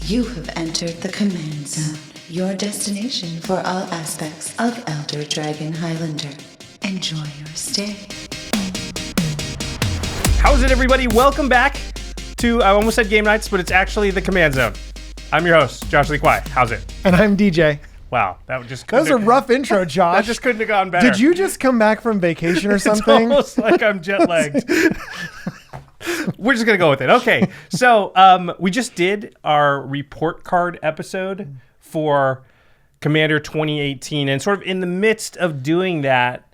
You have entered the Command Zone, your destination for all aspects of Elder Dragon Highlander. Enjoy your stay. How's it, everybody? Welcome back to, I almost said Game Nights, but it's actually the Command Zone. I'm your host, Josh Lee Kwai. How's it? And I'm DJ. Wow, that just That was a rough intro, Josh. That just couldn't have gone better. Did you just come back from vacation or something? It's almost like I'm jet lagged. We're just gonna go with it. Okay, so we just did our report card episode for Commander 2018, and sort of in the midst of doing that,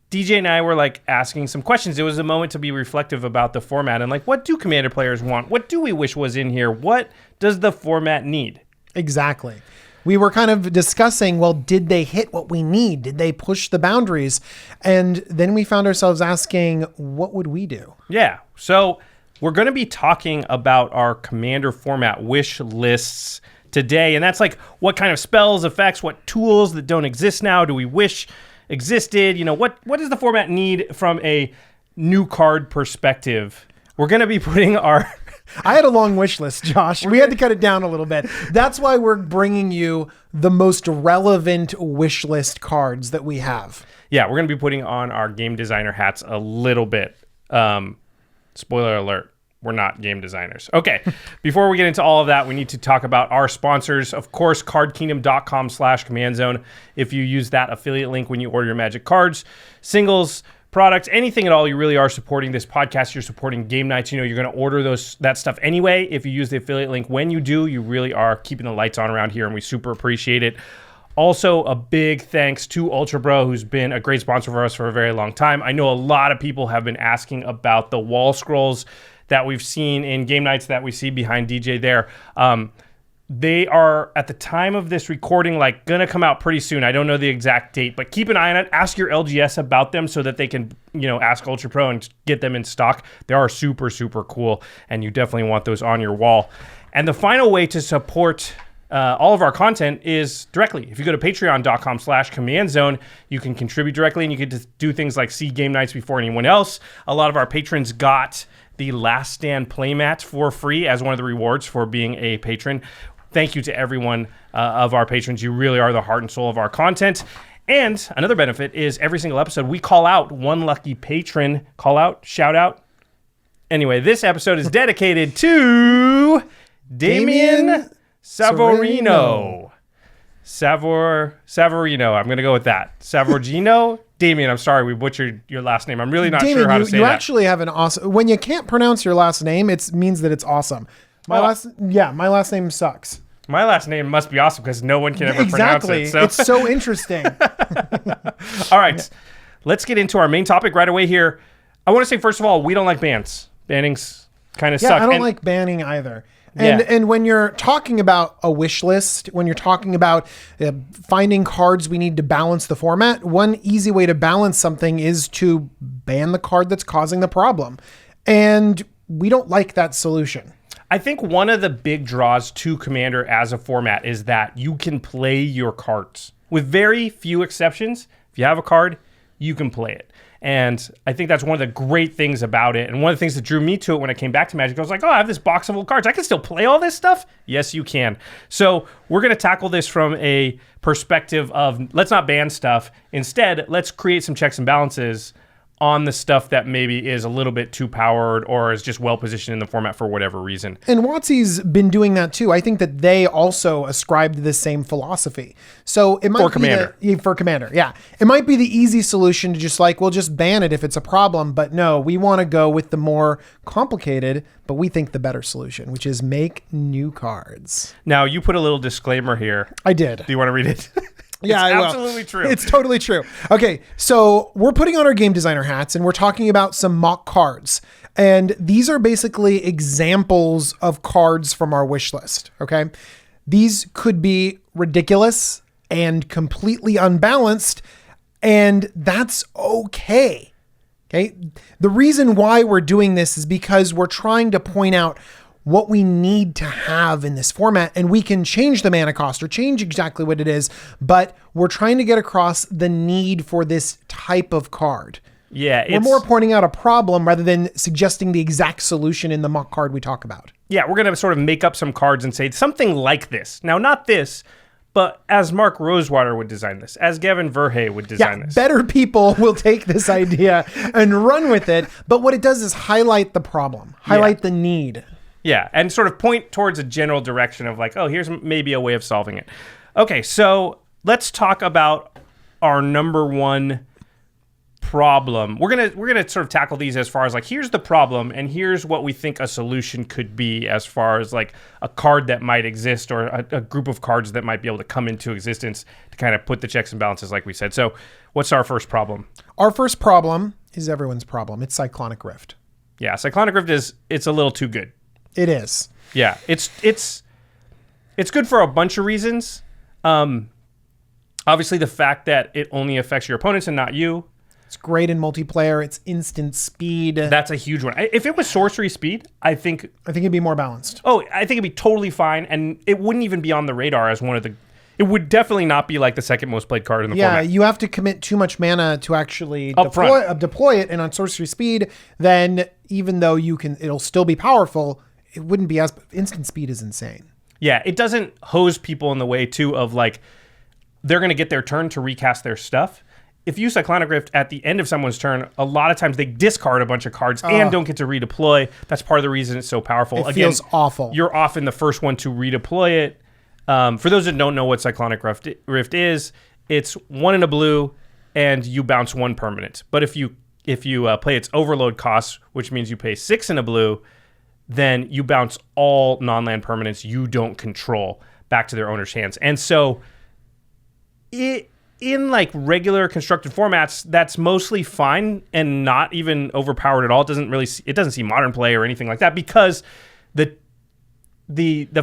DJ and I were like asking some questions. It was a moment to be reflective about the format and like, what do Commander players want? What do we wish was in here? What does the format need? Exactly. We were kind of discussing, well, did they hit what we need? Did they push the boundaries? And then we found ourselves asking, what would we do? Yeah. So we're going to be talking about our Commander format wish lists today. And that's like what kind of spells, effects, what tools that don't exist now do we wish existed? You know, what does the format need from a new card perspective? We're going to be putting our... I had a long wish list, Josh. We had to cut it down a little bit. That's why we're bringing you the most relevant wish list cards that we have. Yeah, we're going to be putting on our game designer hats a little bit. Spoiler alert, we're not game designers. Okay, before we get into all of that, we need to talk about our sponsors. Of course, cardkingdom.com/commandzone. If you use that affiliate link when you order your Magic cards, singles, products, anything at all, you really are supporting this podcast. You're supporting Game Nights. You know, you're going to order that stuff anyway. If you use the affiliate link, when you do, you really are keeping the lights on around here, and we super appreciate it. Also, a big thanks to Ultra Bro, who's been a great sponsor for us for a very long time. I know a lot of people have been asking about the wall scrolls that we've seen in Game Nights that we see behind DJ there. They are, at the time of this recording, like going to come out pretty soon. I don't know the exact date, but keep an eye on it. Ask your LGS about them so that they can, ask Ultra Pro and get them in stock. They are super, super cool, and you definitely want those on your wall. And the final way to support all of our content is directly. If you go to patreon.com/commandzone, you can contribute directly, and you can just do things like see Game Nights before anyone else. A lot of our patrons got the Last Stand playmat for free as one of the rewards for being a patron. Thank you to everyone of our patrons. You really are the heart and soul of our content. And another benefit is every single episode, we call out one lucky patron. Call out, shout out. Anyway, this episode is dedicated to Damien Savorino. Savorino. I'm going to go with that. Savorino. Damien, I'm sorry we butchered your last name. I'm really not sure how to say that. You actually have an awesome... When you can't pronounce your last name, it means that it's awesome. My last name sucks. My last name must be awesome because no one can ever pronounce it. So. It's so interesting. All right. Let's get into our main topic right away here. I want to say, first of all, we don't like bans. Banning's kind of suck. I don't like banning either. And when you're talking about a wish list, when you're talking about finding cards we need to balance the format, one easy way to balance something is to ban the card that's causing the problem. And we don't like that solution. I think one of the big draws to Commander as a format is that you can play your cards. With very few exceptions, if you have a card, you can play it. And I think that's one of the great things about it. And one of the things that drew me to it when I came back to Magic, I was like, oh, I have this box of old cards. I can still play all this stuff? Yes, you can. So we're going to tackle this from a perspective of let's not ban stuff. Instead, let's create some checks and balances on the stuff that maybe is a little bit too powered or is just well positioned in the format for whatever reason. And WotC's been doing that too. I think that they also ascribe to the same philosophy. So it might for Commander. For Commander, yeah. It might be the easy solution to just like, we'll just ban it if it's a problem. But no, we want to go with the more complicated, but we think the better solution, which is make new cards. Now, you put a little disclaimer here. I did. Do you want to read it? Yeah, it's absolutely true. It's totally true. Okay, so we're putting on our game designer hats and we're talking about some mock cards. And these are basically examples of cards from our wish list, okay? These could be ridiculous and completely unbalanced, and that's okay. Okay? The reason why we're doing this is because we're trying to point out what we need to have in this format, and we can change the mana cost or change exactly what it is, but we're trying to get across the need for this type of card. Yeah, We're more pointing out a problem rather than suggesting the exact solution in the mock card we talk about. Yeah, we're going to sort of make up some cards and say something like this. Now, not this, but as Mark Rosewater would design this, as Gavin Verhey would design this. Better people will take this idea and run with it. But what it does is highlight the problem, highlight the need. Yeah, and sort of point towards a general direction of like, oh, here's maybe a way of solving it. Okay, so let's talk about our number one problem. We're gonna sort of tackle these as far as like, here's the problem and here's what we think a solution could be as far as like a card that might exist or a group of cards that might be able to come into existence to kind of put the checks and balances like we said. So what's our first problem? Our first problem is everyone's problem. It's Cyclonic Rift. Yeah, Cyclonic Rift it's a little too good. It is. Yeah, it's good for a bunch of reasons. Obviously the fact that it only affects your opponents and not you. It's great in multiplayer. It's instant speed. That's a huge one. If it was sorcery speed, I think it'd be more balanced. Oh, I think it'd be totally fine, and it wouldn't even be on the radar as one of the. It would definitely not be like the second most played card in the format. Yeah, you have to commit too much mana to actually deploy it, and on sorcery speed, then even though it'll still be powerful. It wouldn't be as instant speed is insane. Yeah, it doesn't hose people in the way too of like they're going to get their turn to recast their stuff. If you use Cyclonic Rift at the end of someone's turn, a lot of times they discard a bunch of cards and don't get to redeploy. That's part of the reason it's so powerful. It feels awful. You're often the first one to redeploy it. For those that don't know what Cyclonic Rift is, it's 1 in a blue and you bounce 1 permanent. But if you play its overload cost, which means you pay 6 in a blue, then you bounce all non-land permanents you don't control back to their owner's hands. And so in like regular constructed formats, that's mostly fine and not even overpowered at all. It doesn't see modern play or anything like that because the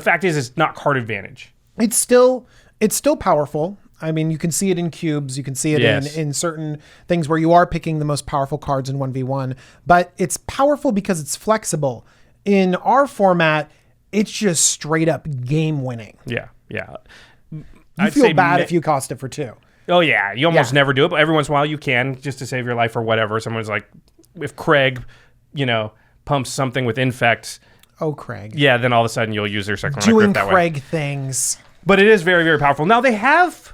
fact is it's not card advantage. It's still powerful. I mean, you can see it in cubes. You can see it in certain things where you are picking the most powerful cards in 1v1. But it's powerful because it's flexible. In our format, it's just straight up game winning. Yeah. You feel bad if you cost it for 2. Oh, yeah. You almost never do it, but every once in a while you can just to save your life or whatever. Someone's like, if Craig, pumps something with Infect. Oh, Craig. Yeah, then all of a sudden you'll use their Cyclonic Rift that way. Doing Craig things. But it is very, very powerful. Now, they have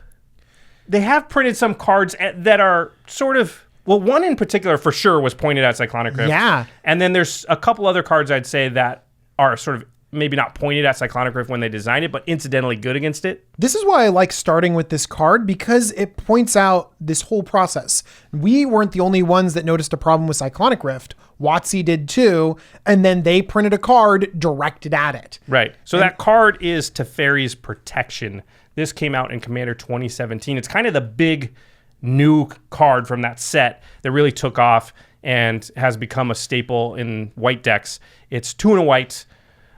printed some cards that are sort of... Well, one in particular for sure was pointed at Cyclonic Rift. Yeah. And then there's a couple other cards I'd say that are sort of maybe not pointed at Cyclonic Rift when they designed it, but incidentally good against it. This is why I like starting with this card because it points out this whole process. We weren't the only ones that noticed a problem with Cyclonic Rift. WotC did too, and then they printed a card directed at it. Right. So that card is Teferi's Protection. This came out in Commander 2017. It's kind of the big new card from that set that really took off and has become a staple in white decks. It's 2 and a white.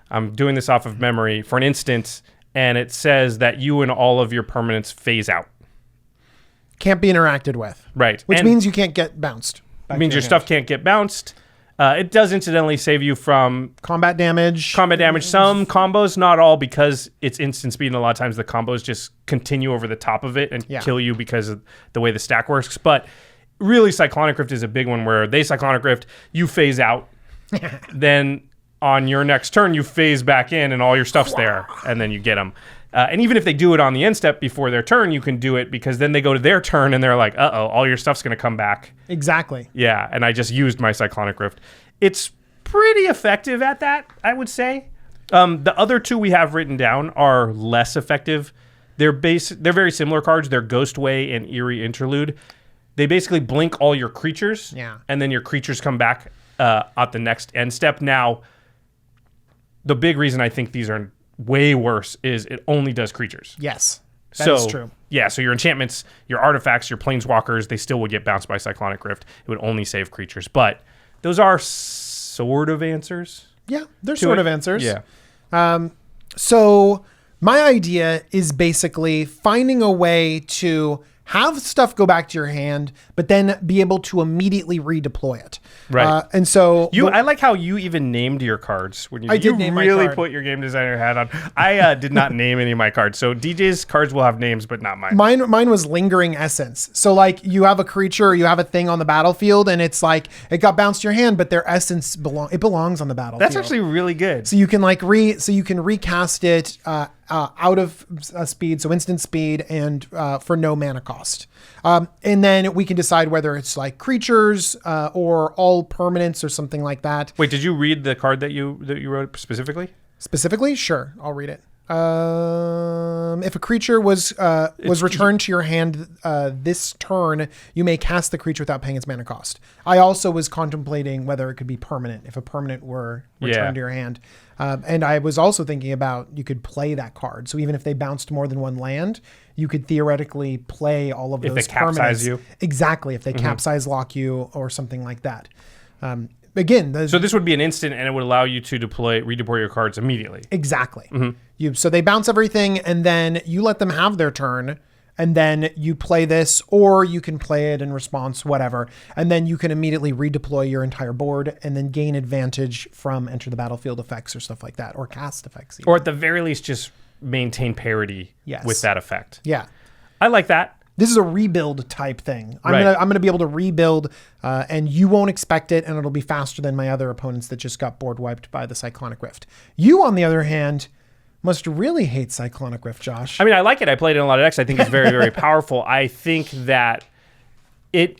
I'm doing this off of memory for an instant, and it says that you and all of your permanents phase out. Can't be interacted with. Right. Which means you can't get bounced. It means your stuff can't get bounced. It does incidentally save you from combat damage. Some combos, not all, because it's instant speed, and a lot of times the combos just continue over the top of it and kill you because of the way the stack works. But really, Cyclonic Rift is a big one where they Cyclonic Rift, you phase out, then on your next turn you phase back in, and all your stuff's there, and then you get them. And even if they do it on the end step before their turn, you can do it because then they go to their turn and they're like, uh-oh, all your stuff's going to come back. Exactly. Yeah, and I just used my Cyclonic Rift. It's pretty effective at that, I would say. The other 2 we have written down are less effective. They're very similar cards. They're Ghostway and Eerie Interlude. They basically blink all your creatures, and then your creatures come back at the next end step. Now, the big reason I think these are way worse is it only does creatures. Yes, that is true. Yeah, so your enchantments, your artifacts, your planeswalkers, they still would get bounced by Cyclonic Rift. It would only save creatures. But those are sort of answers. Yeah, they're sort of answers. Yeah. So my idea is basically finding a way to have stuff go back to your hand, but then be able to immediately redeploy it. Right. And so I like how you even named your cards when I did name my really card. put your game designer hat on. I did not name any of my cards. So DJ's cards will have names, but not mine. Mine was lingering essence. So like you have a creature, you have a thing on the battlefield, and it's like it got bounced to your hand, but their essence belongs on the battlefield. That's actually really good. So you can recast it out of speed, so instant speed, and for no mana cost. And then we can decide whether it's like creatures or all permanents or something like that. Wait, did you read the card that you wrote specifically? Specifically, sure, I'll read it. If a creature was returned to your hand this turn, you may cast the creature without paying its mana cost. I also was contemplating whether it could be permanent, if a permanent were returned to your hand. And I was also thinking about you could play that card. So even if they bounced more than one land, you could theoretically play all of those permanents. If they capsize you. Exactly, if they capsize lock you or something like that. Again, so this would be an instant, and it would allow you to redeploy your cards immediately. Exactly. So they bounce everything, and then you let them have their turn, and then you play this, or you can play it in response, whatever, and then you can immediately redeploy your entire board, and then gain advantage from enter the battlefield effects or stuff like that, or cast effects. Even. Or at the very least, just maintain parity with that effect. Yeah, I like that. This is a rebuild type thing. I'm gonna be able to rebuild, and you won't expect it, and it'll be faster than my other opponents that just got board wiped by the Cyclonic Rift. You, on the other hand, must really hate Cyclonic Rift, Josh. I mean, I like it. I played it in a lot of decks. I think it's very, very powerful. I think that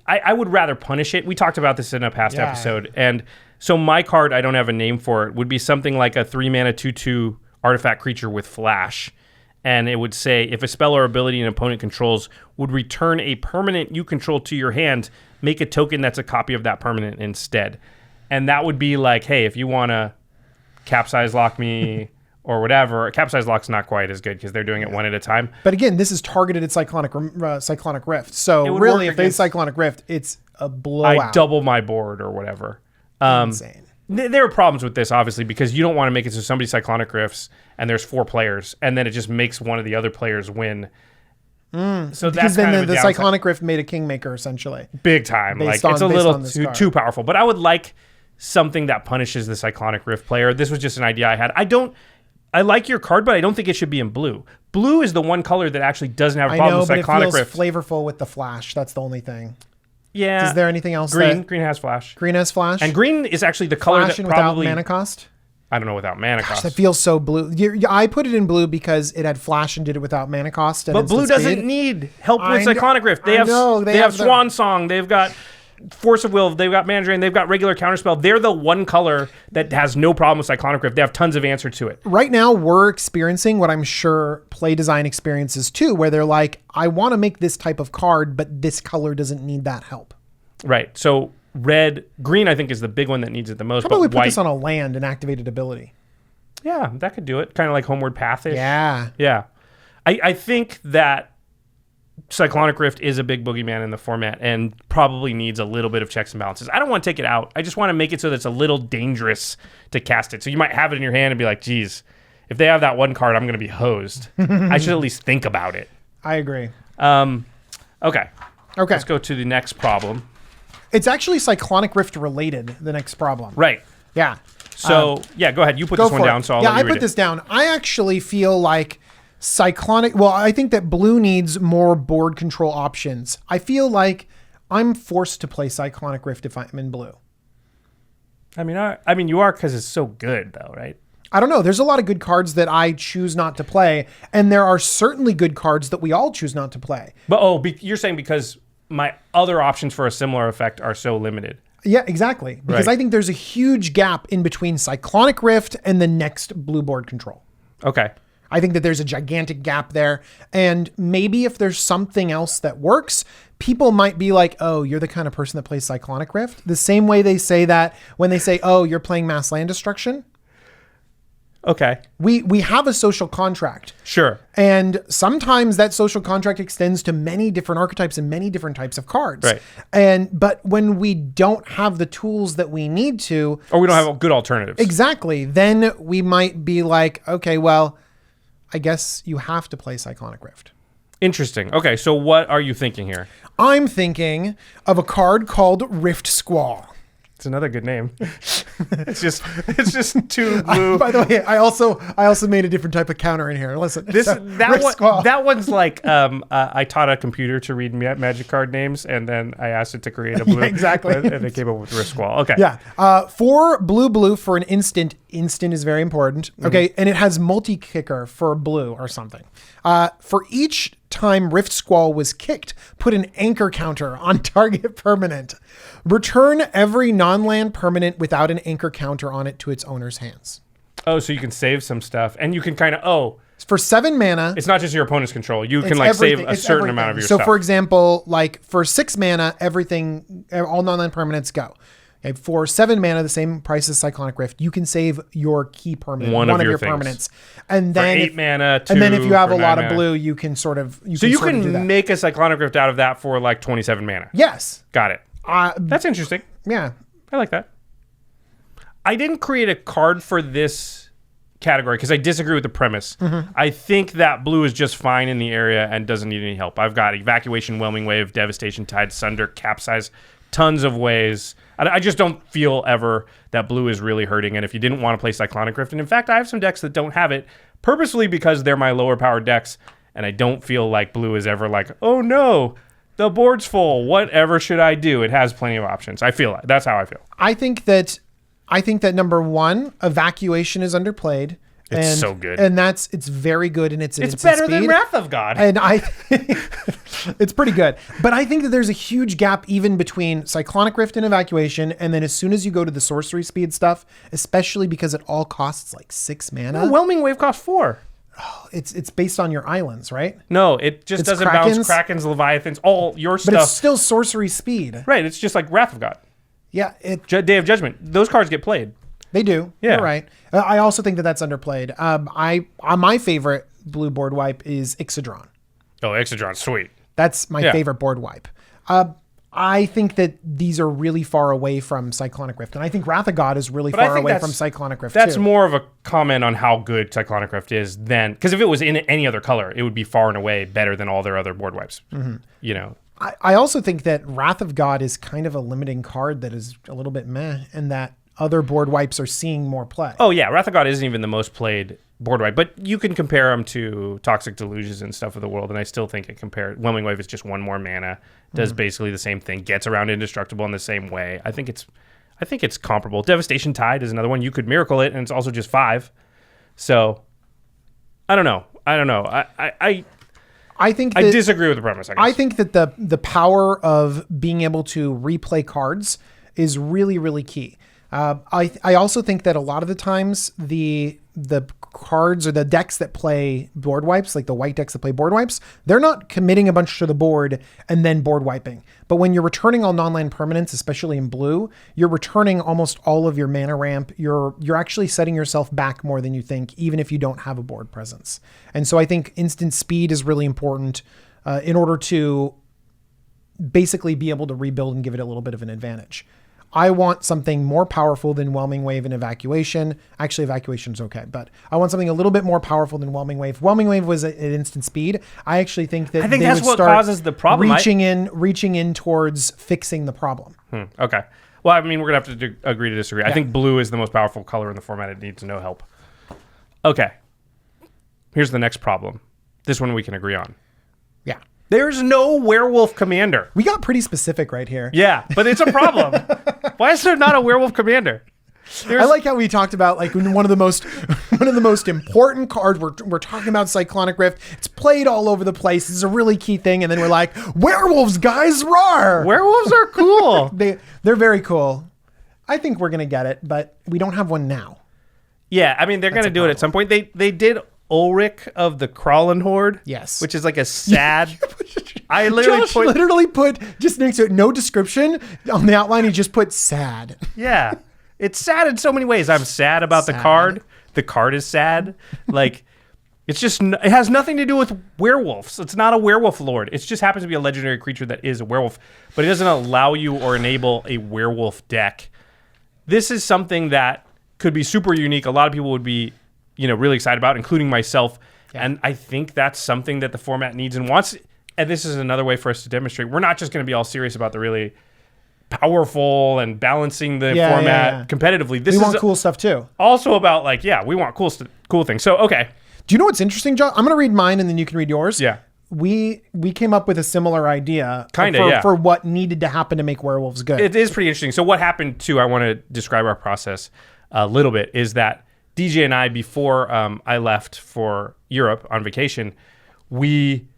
I would rather punish it. We talked about this in a past episode, and so my card, I don't have a name for it, would be something like a 3-mana 2/2 artifact creature with flash. And it would say, if a spell or ability an opponent controls would return a permanent you control to your hand, make a token that's a copy of that permanent instead. And that would be like, hey, if you want to capsize lock me or whatever, capsize lock's not quite as good because they're doing it one at a time. But again, this is targeted at Cyclonic Rift. So really, if they Cyclonic Rift, it's a blowout. I double my board or whatever. Insane. There are problems with this, obviously, because you don't want to make it so somebody Cyclonic Rifts and there's 4 players, and then it just makes one of the other players win. So that's then kind of the Cyclonic Rift made a Kingmaker, essentially. Big time. Like it's a little too powerful. But I would like something that punishes the Cyclonic Rift player. This was just an idea I had. I like your card, but I don't think it should be in blue. Blue is the one color that actually doesn't have a problem with Cyclonic Rift. It feels flavorful with the flash. That's the only thing. Yeah. Is there anything else? Green has flash. Green has flash. And green is actually the color flash that without probably mana cost. I don't know without mana cost. That feels so blue. I put it in blue because it had flash and did it without mana cost. But blue doesn't need help with Cyclonic Rift. They have Swan Song. They've got Force of Will. They've got Mana Drain. They've got regular Counterspell. They're the one color that has no problem with Cyclonic Rift. They have tons of answer to it. Right now, we're experiencing what I'm sure play design experiences too, where they're like, I want to make this type of card, but this color doesn't need that help. Right. So green, I think, is the big one that needs it the most. How about we put this on a land and activated ability? Yeah, that could do it. Kind of like Homeward Path-ish. Yeah. Yeah. I think that Cyclonic Rift is a big boogeyman in the format and probably needs a little bit of checks and balances. I don't want to take it out. I just want to make it so that it's a little dangerous to cast it. So you might have it in your hand and be like, geez, if they have that one card, I'm going to be hosed. I should at least think about it. I agree. Okay. Let's go to the next problem. It's actually Cyclonic Rift related, the next problem. Right. Yeah. So, go ahead. You put this one down, so I'll let you read it. I put this down. I actually feel like I think that blue needs more board control options. I feel like I'm forced to play Cyclonic Rift if I'm in blue. I mean, you are because it's so good, though, right? I don't know. There's a lot of good cards that I choose not to play, and there are certainly good cards that we all choose not to play. But you're saying because my other options for a similar effect are so limited. Yeah, exactly. Because I think there's a huge gap in between Cyclonic Rift and the next blue board control. Okay. I think that there's a gigantic gap there. And maybe if there's something else that works, people might be like, oh, you're the kind of person that plays Cyclonic Rift. The same way they say that when they say, oh, you're playing Mass Land Destruction. Okay. We have a social contract. Sure. And sometimes that social contract extends to many different archetypes and many different types of cards. Right. But when we don't have the tools that we need to, or we don't have good alternatives. Exactly. Then we might be like, okay, well, I guess you have to play Cyclonic Rift. Interesting. Okay, so what are you thinking here? I'm thinking of a card called Rift Squall. It's another good name. It's just two blue. By the way, I also made a different type of counter in here. Listen, that one's like I taught a computer to read magic card names, and then I asked it to create a blue. Yeah, exactly. And it came up with Rift Squall. Okay. Yeah. 4 blue for an instant. Instant is very important. Okay, and it has multi-kicker for blue or something. For each time Rift Squall was kicked, put an anchor counter on target permanent. Return every non-land permanent without an anchor counter on it to its owner's hands. Oh, so you can save some stuff, and you can kind of for 7 mana. It's not just your opponent's control. You can like save a certain amount of your stuff. So for example, like for 6 mana, all non-land permanents go. Okay, for 7 mana, the same price as Cyclonic Rift, you can save your key permanent, one of your permanents. And then for 8 mana, 2, and then if you have a lot of mana. blue, you can sort of you can make a Cyclonic Rift out of that for like 27 mana. Yes. Got it. That's interesting. Yeah. I like that. I didn't create a card for this category because I disagree with the premise. I think that blue is just fine in the area and doesn't need any help. I've got Evacuation, Whelming Wave, Devastation, Tide, Sunder, Capsize, tons of ways. I just don't feel ever that blue is really hurting. And if you didn't want to play Cyclonic Rift, and in fact, I have some decks that don't have it purposely because they're my lower powered decks, and I don't feel like blue is ever like, oh no, the board's full. Whatever should I do? It has plenty of options. I feel like that's how I feel. I think that number 1, Evacuation is underplayed. It's so good. And it's very good, and it's better than Wrath of God. And it's pretty good. But I think that there's a huge gap even between Cyclonic Rift and Evacuation, and then as soon as you go to the sorcery speed stuff, especially because it all costs like 6 mana. No, Whelming Wave costs 4. Oh, it's based on your islands, right? No, it just doesn't bounce Krakens, Leviathans, all your stuff. But it's still sorcery speed. Right, it's just like Wrath of God. Yeah. Day of Judgment. Those cards get played. They do. Yeah. You're right. I also think that that's underplayed. My favorite blue board wipe is Ixodron. Oh, Ixodron's sweet. That's my favorite board wipe. I think that these are really far away from Cyclonic Rift, and I think Wrath of God is really far away from Cyclonic Rift. That's too. more of a comment on how good Cyclonic Rift is than because if it was in any other color, it would be far and away better than all their other board wipes. You know. I also think that Wrath of God is kind of a limiting card that is a little bit meh, and that other board wipes are seeing more play. Oh yeah, Wrath of God isn't even the most played board wipe, but you can compare them to Toxic Delusions and stuff of the world, and I still think it compared. Whelming Wave is just 1 more mana, does basically the same thing, gets around Indestructible in the same way. I think it's comparable. Devastation Tide is another one. You could miracle it, and it's also just 5. So I don't know. I think I disagree with the premise. I think that the power of being able to replay cards is really, really key. I also think that a lot of the times the cards or the decks that play board wipes, like the white decks that play board wipes, they're not committing a bunch to the board and then board wiping. But when you're returning all non-land permanents, especially in blue, you're returning almost all of your mana ramp. You're actually setting yourself back more than you think, even if you don't have a board presence. And so I think instant speed is really important in order to basically be able to rebuild and give it a little bit of an advantage. I want something more powerful than Whelming Wave and Evacuation. Actually, Evacuation's okay, but I want something a little bit more powerful than Whelming Wave. Whelming Wave was at instant speed. I actually think that that's what causes the problem. Reaching in towards fixing the problem. Okay. Well, I mean, we're gonna have to agree to disagree. Yeah. I think blue is the most powerful color in the format. It needs no help. Okay. Here's the next problem. This one we can agree on. Yeah. There's no werewolf commander. We got pretty specific right here. Yeah, but it's a problem. Why is there not a werewolf commander? I like how we talked about like one of the most important cards. We're talking about Cyclonic Rift. It's played all over the place. This is a really key thing. And then we're like, werewolves, guys, roar! Werewolves are cool. They're very cool. I think we're gonna get it, but we don't have one now. Yeah, I mean they're gonna do it at some point. They did Ulrich of the Crawling Horde. Yes. Which is like a sad. I literally put just next to it, no description on the outline. He just put sad. Yeah. It's sad in so many ways. I'm sad about the card. The card is sad. Like, it's just, it has nothing to do with werewolves. It's not a werewolf lord. It just happens to be a legendary creature that is a werewolf, but it doesn't allow you or enable a werewolf deck. This is something that could be super unique. A lot of people would be, really excited about, including myself. And I think that's something that the format needs and wants. And this is another way for us to demonstrate we're not just going to be all serious about the really powerful and balancing the format competitively. We want cool stuff too. Also about like, we want cool things. So, okay. Do you know what's interesting, John? I'm going to read mine and then you can read yours. Yeah. We came up with a similar idea for what needed to happen to make werewolves good. It is pretty interesting. So what happened too, I want to describe our process a little bit, is that DJ and I, before I left for Europe on vacation, we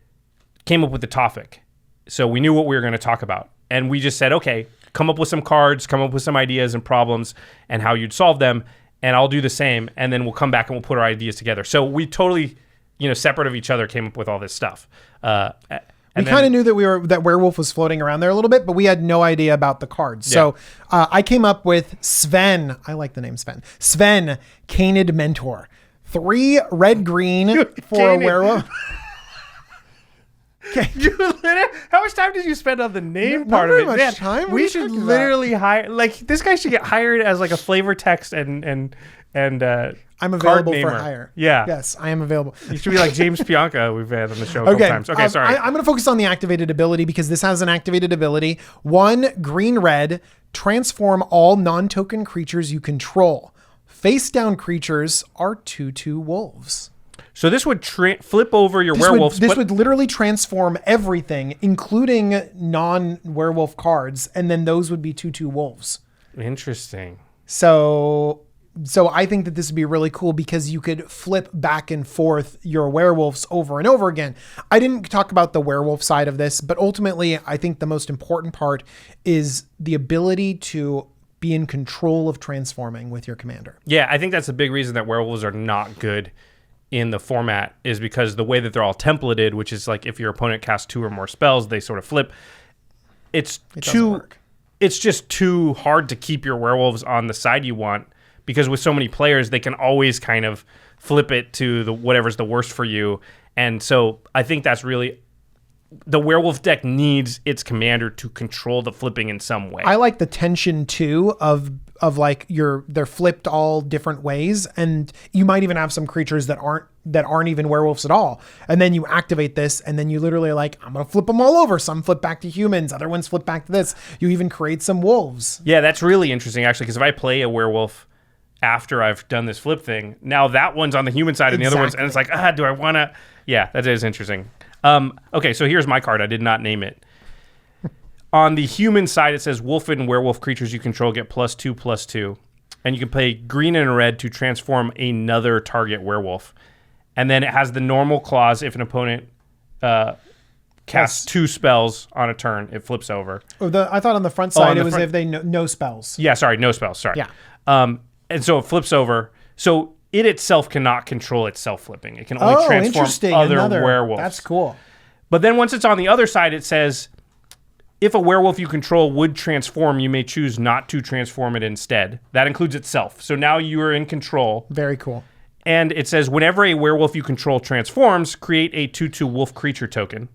came up with the topic. So we knew what we were going to talk about. And we just said, okay, come up with some cards, come up with some ideas and problems and how you'd solve them. And I'll do the same. And then we'll come back and we'll put our ideas together. So we totally, separate of each other, came up with all this stuff. We kind of knew that werewolf was floating around there a little bit, but we had no idea about the cards. Yeah. So I came up with Sven. I like the name Sven. Sven, Canid Mentor. 3 red-green for a werewolf. Okay. How much time did you spend on the name part of it? Not very much time. We should literally hire, this guy should get hired as like a flavor text and I'm available for hire. Yeah. Yes, I am available. You should be like James Pianka we've had on the show a couple times. Okay, sorry. I'm going to focus on the activated ability because this has an activated ability. 1 green-red, transform all non-token creatures you control. Face-down creatures are 2/2 wolves. So this would flip over your werewolves. This would literally transform everything, including non-werewolf cards, and then those would be 2/2 wolves. Interesting. So I think that this would be really cool because you could flip back and forth your werewolves over and over again. I didn't talk about the werewolf side of this, but ultimately I think the most important part is the ability to be in control of transforming with your commander. Yeah, I think that's a big reason that werewolves are not good in the format, is because the way that they're all templated, which is like if your opponent casts 2 or more spells, they sort of flip. It doesn't work. It's just too hard to keep your werewolves on the side you want, because with so many players, they can always kind of flip it to whatever's the worst for you. And so I think that's really, the werewolf deck needs its commander to control the flipping in some way. I like the tension too of like they're flipped all different ways, and you might even have some creatures that aren't even werewolves at all. And then you activate this, and then you literally are like, I'm gonna flip them all over. Some flip back to humans, other ones flip back to this. You even create some wolves. Yeah, that's really interesting actually, because if I play a werewolf after I've done this flip thing, now that one's on the human side and the other one's, and it's like, do I want to? Yeah, that is interesting. Okay, so here's my card. I did not name it. On the human side, it says wolf and werewolf creatures you control get +2/+2. And you can play green and red to transform another target werewolf. And then it has the normal clause. If an opponent casts 2 spells on a turn, it flips over. I thought on the front side it was if they no spells. Yeah, sorry, no spells. Sorry. Yeah. And so it flips over. So it itself cannot control itself flipping. It can only transform other werewolves. That's cool. But then once it's on the other side, it says, if a werewolf you control would transform, you may choose not to transform it instead. That includes itself. So now you are in control. Very cool. And it says, whenever a werewolf you control transforms, create a 2/2 wolf creature token.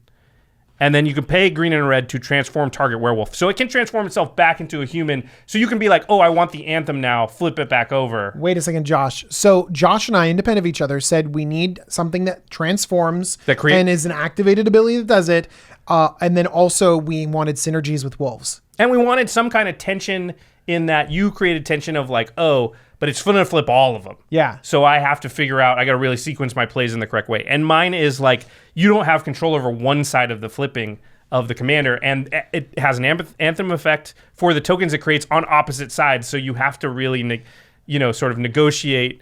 And then you can pay green and red to transform target werewolf. So it can transform itself back into a human. So you can be like, I want the anthem now, flip it back over. Wait a second, Josh. So Josh and I, independent of each other, said we need something that transforms and is an activated ability that does it. And then also we wanted synergies with wolves. And we wanted some kind of tension in that you created tension of like, but it's fun to flip all of them. Yeah. So I have to figure out, I got to really sequence my plays in the correct way. And mine is like, you don't have control over one side of the flipping of the commander. And it has an anthem effect for the tokens it creates on opposite sides. So you have to really, sort of negotiate,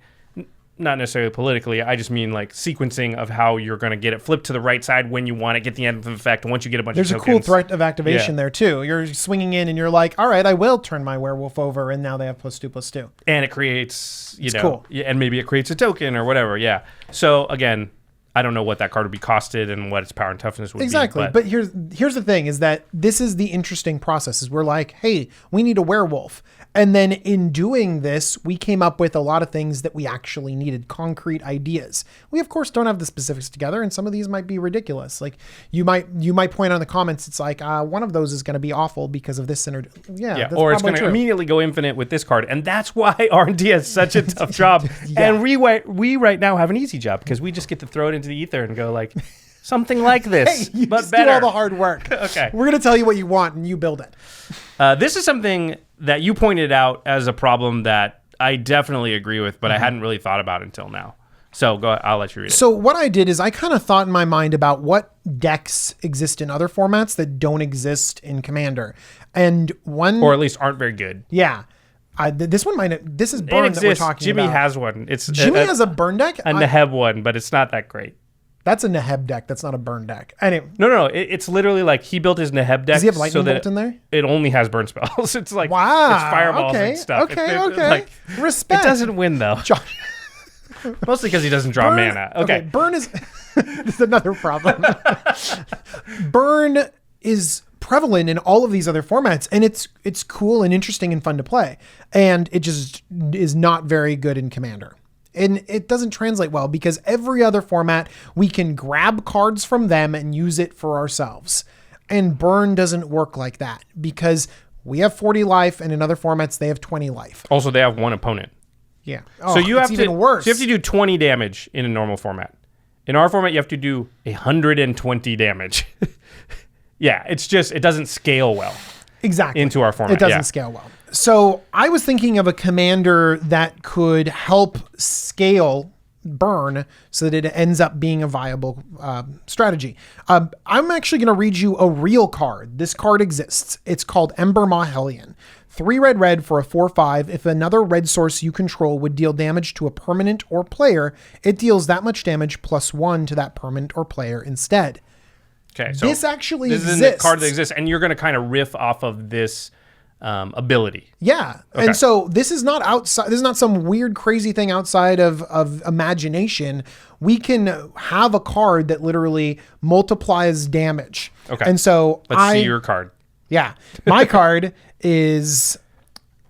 not necessarily politically. I just mean like sequencing of how you're going to get it flipped to the right side when you want it, get the anthem effect once you get a bunch of tokens. There's a cool threat of activation there too. You're swinging in and you're like, all right, I will turn my werewolf over, and now they have +2/+2. And it creates, cool. And maybe it creates a token or whatever. Yeah. So again, I don't know what that card would be costed and what its power and toughness would be. Exactly. But here's the thing is that this is the interesting process is we're like, hey, we need a werewolf. And then in doing this, we came up with a lot of things that we actually needed, concrete ideas. We, of course, don't have the specifics together, and some of these might be ridiculous. Like you might point out in the comments, it's like, one of those is going to be awful because of this synergy. Yeah, or it's going to immediately go infinite with this card. And that's why R&D has such a tough job. And we right now have an easy job because we just get to throw it into into the ether and go like, something like this, You but just better. do all the hard work. Okay. We're going to tell you what you want and you build it. This is something that you pointed out as a problem that I definitely agree with, but I hadn't really thought about until now. So go ahead, I'll let you read it. So what I did is I kind of thought in my mind about what decks exist in other formats that don't exist in Commander. And one... Or at least aren't very good. Yeah. This one might... This is It Burn that we're exists. talking Jimmy about. has one. It's Jimmy has a Burn deck? a Neheb one, but it's not that great. That's a Neheb deck. That's not a Burn deck. Anyway. No. It's literally like he built his Neheb deck. Does he have Lightning so that Bolt in there? It only has burn spells. It's like, Wow. it's fireballs Okay. and stuff. Okay. Like, Respect. it doesn't win though. Josh. Mostly because he doesn't draw mana. Okay. Burn is... This is another problem. Burn is prevalent in all of these other formats, and it's cool and interesting and fun to play. And it just is not very good in Commander. And it doesn't translate well because every other format, we can grab cards from them and use it for ourselves. And Burn doesn't work like that because we have 40 life, and in other formats, they have 20 life. Also, they have one opponent. Yeah. So you have even to worse. So you have to do 20 damage in a normal format. In our format, you have to do 120 damage. Yeah, it's just it doesn't scale well. Exactly. Into our format. It doesn't yeah. scale well. So I was thinking of a commander that could help scale Burn so that it ends up being a viable strategy. I'm actually going to read you a real card. This card exists. It's called Ember Maw Hellion. 3 red for a 4/5. If another red source you control would deal damage to a permanent or player, it deals that much damage +1 to that permanent or player instead. Okay, so this actually this exists. is a card that exists, and you're going to kind of riff off of this ability. Yeah. Okay. And so this is not outside, this is not some weird, crazy thing outside of imagination. We can have a card that literally multiplies damage. Okay. And so Let's see your card. Yeah. My card is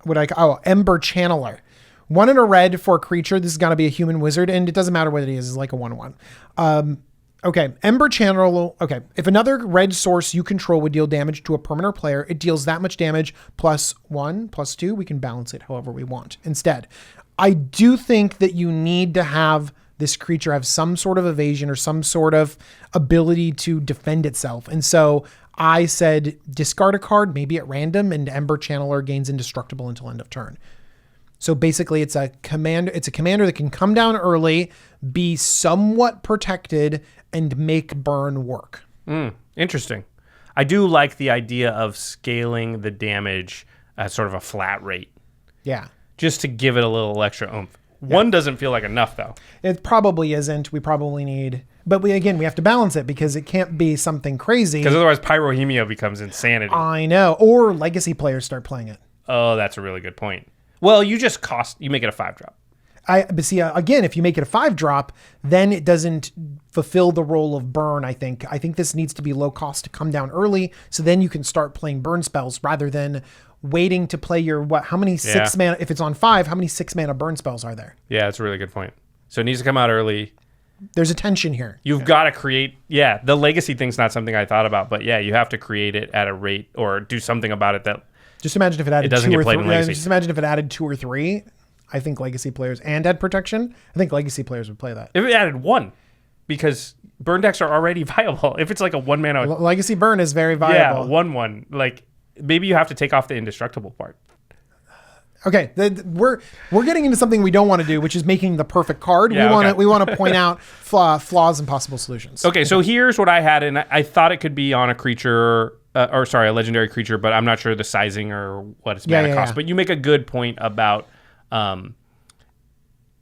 Ember Channeler. 1 and a red for a creature. This is going to be a human wizard, and it doesn't matter what it is. It's like a 1/1. Okay, Ember Channeler. Okay, if another red source you control would deal damage to a permanent player, it deals that much damage +1, +2. We can balance it however we want instead. I do think that you need to have this creature have some sort of evasion or some sort of ability to defend itself. And so I said discard a card, maybe at random, and Ember Channeler gains indestructible until end of turn. So basically it's a commander that can come down early, be somewhat protected, and make Burn work. Interesting. I do like the idea of scaling the damage at sort of a flat rate. Yeah. Just to give it a little extra oomph. One doesn't feel like enough though. It probably isn't. We probably need, but we have to balance it because it can't be something crazy. Because otherwise Pyrohemia becomes insanity. I know. Or legacy players start playing it. Oh, that's a really good point. Well, you make it a 5-drop. But see, again, if you make it a 5-drop, then it doesn't fulfill the role of Burn, I think. I think this needs to be low cost to come down early, so then you can start playing Burn spells rather than waiting to play your, how many 6 mana, if it's on 5, how many 6 mana Burn spells are there? Yeah, that's a really good point. So it needs to come out early. There's a tension here. You've got to create, the legacy thing's not something I thought about, but you have to create it at a rate or do something about it that... Just imagine if it added doesn't 2 get or played 3. in Legacy. Just imagine if it added 2 or 3. I think legacy players and had protection. I think legacy players would play that. If it added 1, because burn decks are already viable. If it's like a 1 mana... Legacy Burn is very viable. 1/1. Like, maybe you have to take off the indestructible part. Okay, we're getting into something we don't want to do, which is making the perfect card. Yeah, we want to point out flaws and possible solutions. Okay, so here's what I had, and I thought it could be on a creature, a legendary creature, but I'm not sure the sizing or what its mana cost. But you make a good point about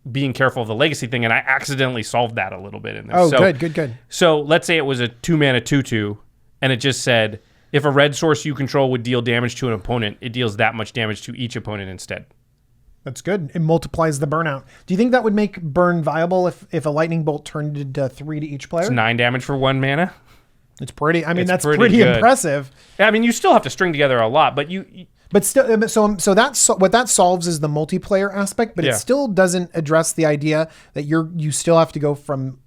being careful of the legacy thing, and I accidentally solved that a little bit in this. Oh, good. So let's say it was a 2-mana 2/2, and it just said, if a red source you control would deal damage to an opponent, it deals that much damage to each opponent instead. That's good. It multiplies the burnout. Do you think that would make Burn viable if a lightning bolt turned into 3 to each player? It's 9 damage for 1 mana. It's pretty. I mean, that's pretty pretty good. impressive. Yeah, I mean, you still have to string together a lot, but But still, so that's what that solves is the multiplayer aspect. But it still doesn't address the idea that you still have to go from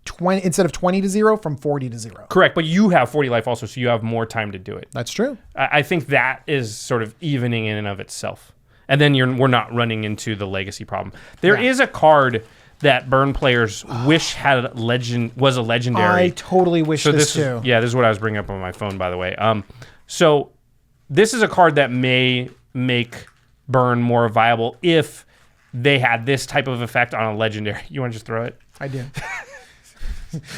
20 instead of 20 to 0 from 40 to 0. Correct, but you have 40 life also, so you have more time to do it. That's true. I think that is sort of evening in and of itself. And then we're not running into the legacy problem. There is a card that burn players wish was a legendary. I totally wish this too. Yeah, this is what I was bringing up on my phone, by the way. So this is a card that may make burn more viable if they had this type of effect on a legendary. You want to just throw it? I do.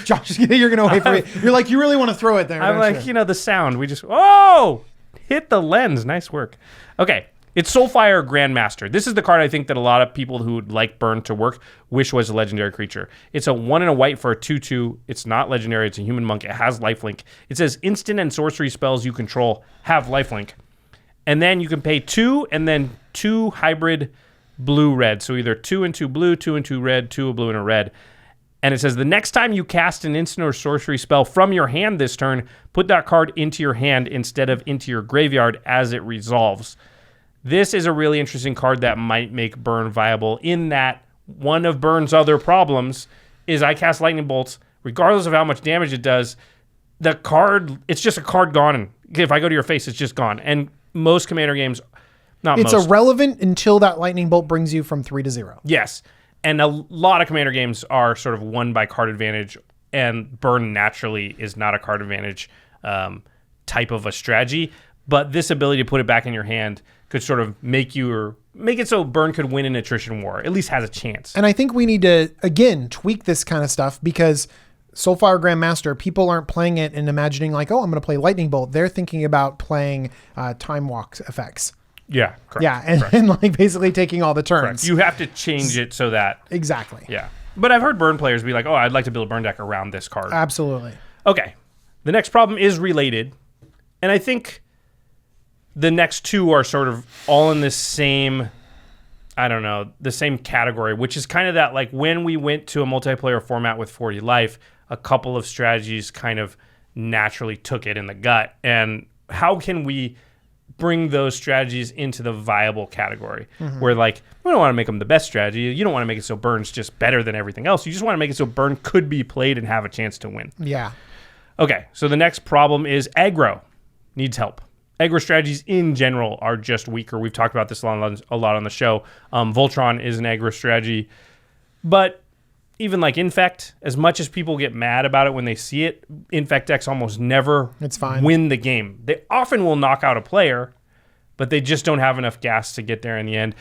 Josh, you're going to wait for it. You're like, you really want to throw it there. I'm like, you? the sound. We just, hit the lens. Nice work. Okay. It's Soulfire Grandmaster. This is the card I think that a lot of people who would like burn to work wish was a legendary creature. It's a 1 and a white for a 2/2. It's not legendary. It's a human monk. It has lifelink. It says instant and sorcery spells you control have lifelink. And then you can pay 2 and then 2 hybrid blue-red. So either 2 and 2 blue, 2 and 2 red, 2 a blue and a red. And it says the next time you cast an instant or sorcery spell from your hand this turn, put that card into your hand instead of into your graveyard as it resolves. This is a really interesting card that might make burn viable in that one of Burn's other problems is I cast lightning bolts, regardless of how much damage it does, the card, it's just a card gone. And if I go to your face, it's just gone. And most Commander games, it's irrelevant until that lightning bolt brings you from 3 to 0. Yes. And a lot of Commander games are sort of won by card advantage, and burn naturally is not a card advantage type of a strategy. But this ability to put it back in your hand could sort of make it so burn could win an attrition war, at least has a chance. And I think we need to, again, tweak this kind of stuff because Soulfire Grandmaster, people aren't playing it and imagining like, oh, I'm going to play Lightning Bolt. They're thinking about playing Time Walk effects. Yeah, correct. Yeah, and like basically taking all the turns. Correct. You have to change it so that... Exactly. Yeah. But I've heard burn players be like, oh, I'd like to build a burn deck around this card. Absolutely. Okay. The next problem is related. And I think the next two are sort of all in the same, the same category, which is kind of that, like when we went to a multiplayer format with 40 life, a couple of strategies kind of naturally took it in the gut. And how can we bring those strategies into the viable category where like, we don't want to make them the best strategy. You don't want to make it so burn's just better than everything else. You just want to make it so burn could be played and have a chance to win. Yeah. Okay. So the next problem is aggro needs help. Aggro strategies in general are just weaker. We've talked about this a lot on the show. Voltron is an aggro strategy, but even like Infect, as much as people get mad about it when they see it, Infect decks almost never win the game. They often will knock out a player, but they just don't have enough gas to get there in the end.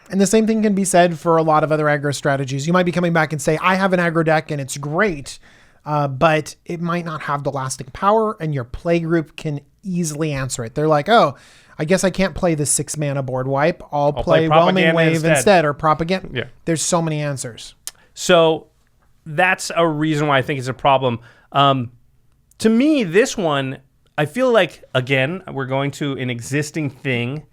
And the same thing can be said for a lot of other aggro strategies. You might be coming back and say, I have an aggro deck and it's great, but it might not have the lasting power, and your play group can easily answer it. They're like, oh, I guess I can't play the 6 mana board wipe. I'll play Whelming Wave instead or Propaganda. Yeah. There's so many answers. So that's a reason why I think it's a problem. To me, this one, I feel like, again, we're going to an existing thing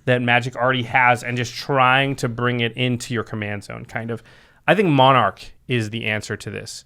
that Magic already has and just trying to bring it into your command zone, kind of. I think Monarch is the answer to this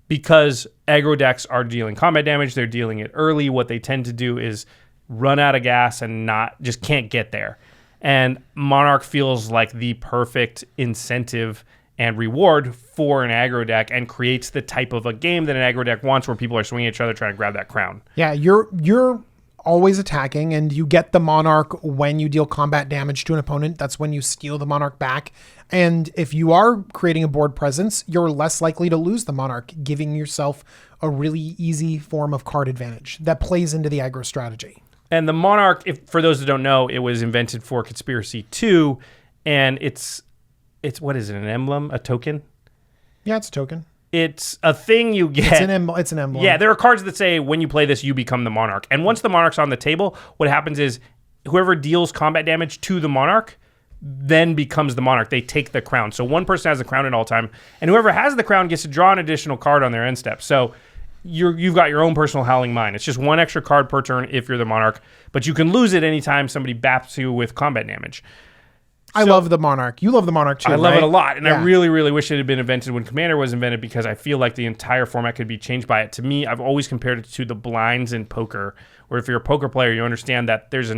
because aggro decks are dealing combat damage. They're dealing it early. What they tend to do is run out of gas and just can't get there. And Monarch feels like the perfect incentive and reward for an aggro deck and creates the type of a game that an aggro deck wants where people are swinging at each other trying to grab that crown. Yeah, you're always attacking, and you get the Monarch when you deal combat damage to an opponent. That's when you steal the Monarch back. And if you are creating a board presence, you're less likely to lose the Monarch, giving yourself a really easy form of card advantage that plays into the aggro strategy. And the Monarch, for those that don't know, it was invented for Conspiracy 2, and it's what is it, an emblem, a token? Yeah, it's a token. It's a thing you get. It's an emblem. Yeah, there are cards that say when you play this, you become the Monarch. And once the Monarch's on the table, what happens is whoever deals combat damage to the Monarch then becomes the Monarch. They take the crown. So one person has the crown at all time, and whoever has the crown gets to draw an additional card on their end step. So you've got your own personal Howling Mine. It's just one extra card per turn if you're the Monarch, but you can lose it anytime somebody baps you with combat damage. I love the Monarch. You love the Monarch too, I love right? it a lot, and yeah. I really, really wish it had been invented when Commander was invented because I feel like the entire format could be changed by it. To me, I've always compared it to the blinds in poker, where if you're a poker player, you understand that there's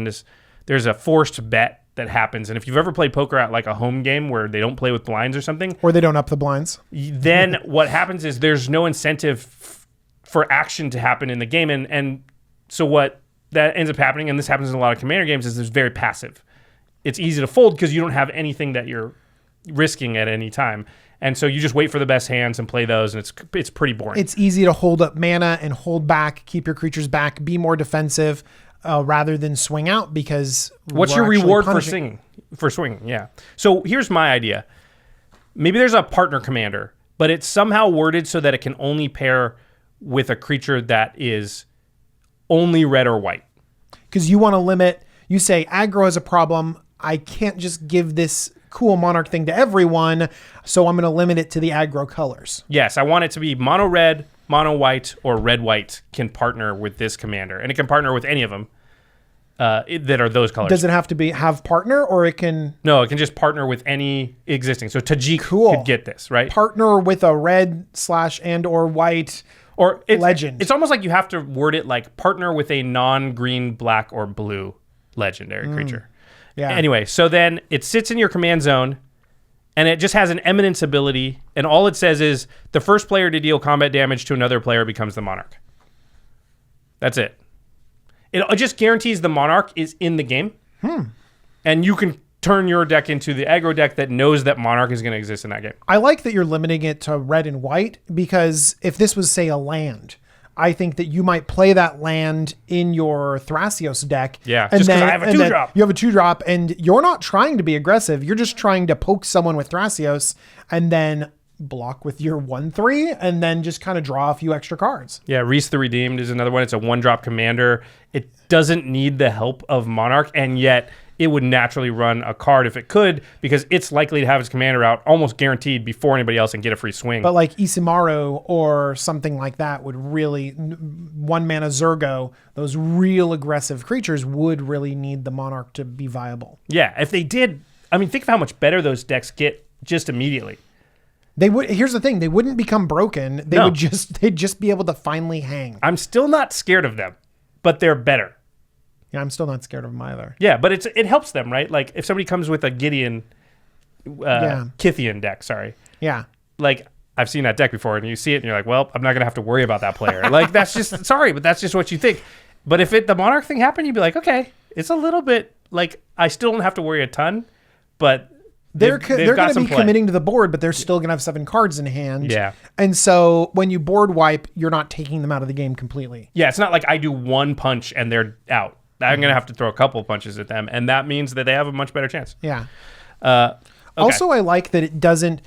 a forced bet that happens. And if you've ever played poker at like a home game where they don't play with blinds or something, or they don't up the blinds, then what happens is there's no incentive for action to happen in the game. And so what that ends up happening, and this happens in a lot of Commander games, is it's very passive. It's easy to fold because you don't have anything that you're risking at any time. And so you just wait for the best hands and play those, and it's pretty boring. It's easy to hold up mana and hold back, keep your creatures back, be more defensive rather than swing out because what's your reward for swinging? Yeah. So here's my idea. Maybe there's a partner commander, but it's somehow worded so that it can only pair with a creature that is only red or white. Because you want to limit, you say aggro has a problem. I can't just give this cool monarch thing to everyone, so I'm going to limit it to the aggro colors. Yes, I want it to be mono red, mono white, or red white can partner with this commander, and it can partner with any of them that are those colors. Does it have to have partner, or it can? No, it can just partner with any existing. So Tajik could get this, right? Partner with a red / and or white or legend. It's almost like you have to word it like partner with a non-green, black, or blue legendary creature. Yeah. Anyway, so then it sits in your command zone, and it just has an eminence ability, and all it says is the first player to deal combat damage to another player becomes the monarch. That's it. It just guarantees the monarch is in the game, and you can turn your deck into the aggro deck that knows that monarch is going to exist in that game. I like that you're limiting it to red and white, because if this was, say, a land, I think that you might play that land in your Thrasios deck. Yeah, just because I have a 2-drop. You have a 2-drop, and you're not trying to be aggressive. You're just trying to poke someone with Thrasios and then block with your 1/3 and then just kind of draw a few extra cards. Yeah, Reese the Redeemed is another one. It's a 1-drop commander. It doesn't need the help of monarch, and yet it would naturally run a card if it could, because it's likely to have its commander out almost guaranteed before anybody else and get a free swing. But like Isimaru or something like that would really, 1-mana Zergo, those real aggressive creatures would really need the monarch to be viable. Yeah, if they did, I mean, think of how much better those decks get just immediately. They would. Here's the thing: they wouldn't become broken. They'd just be able to finally hang. I'm still not scared of them, but they're better. Yeah, I'm still not scared of them either. Yeah, but it helps them, right? Like if somebody comes with a Kithian deck, Yeah. like I've seen that deck before, and you see it, and you're like, well, I'm not gonna have to worry about that player. Like that's just but that's just what you think. But if the monarch thing happened, you'd be like, okay, it's a little bit like I still don't have to worry a ton, but They're going to be committing to the board, but they're still going to have 7 cards in hand. Yeah. And so when you board wipe, you're not taking them out of the game completely. Yeah, it's not like I do one punch and they're out. I'm going to have to throw a couple of punches at them, and that means that they have a much better chance. Yeah. Okay. Also, I like that it doesn't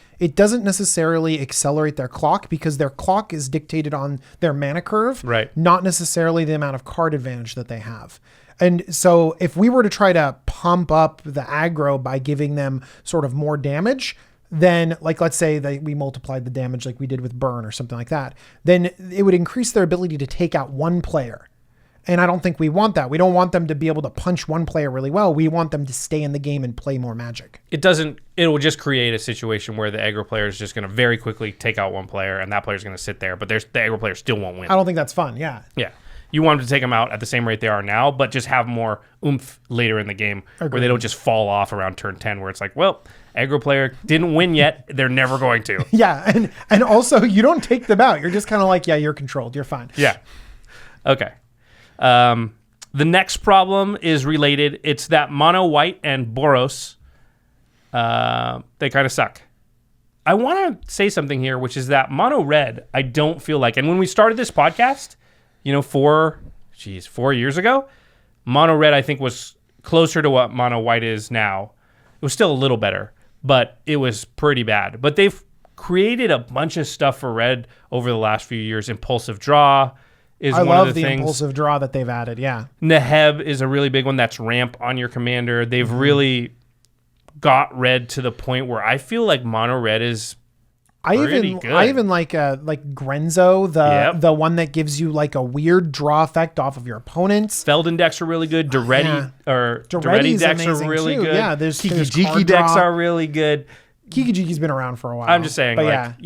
necessarily accelerate their clock, because their clock is dictated on their mana curve, right? Not necessarily the amount of card advantage that they have. And so if we were to try to pump up the aggro by giving them sort of more damage, then like, let's say that we multiplied the damage like we did with Burn or something like that, then it would increase their ability to take out one player. And I don't think we want that. We don't want them to be able to punch one player really well. We want them to stay in the game and play more Magic. It will just create a situation where the aggro player is just going to very quickly take out one player, and that player is going to sit there, but the aggro player still won't win. I don't think that's fun. Yeah. Yeah. You want them to take them out at the same rate they are now, but just have more oomph later in the game. Agreed. Where they don't just fall off around turn 10, where it's like, well, aggro player didn't win yet. They're never going to. Yeah. And also you don't take them out. You're just kind of like, yeah, you're controlled. You're fine. Yeah. Okay. The next problem is related. It's that mono white and Boros, they kind of suck. I want to say something here, which is that mono red, I don't feel like, and when we started this podcast, 4 years ago, mono red I think was closer to what mono white is now. It was still a little better, but it was pretty bad. But they've created a bunch of stuff for red over the last few years. Impulsive draw is one of the things. I love the impulsive draw that they've added, yeah. Neheb is a really big one. That's ramp on your commander. They've really got red to the point where I feel like mono red is pretty good. I even like Grenzo, the one that gives you like a weird draw effect off of your opponents. Felden decks are really good. Duretti decks are really good. Yeah, there's Kiki decks are really good. Kikijiki's been around for a while. I'm just saying, like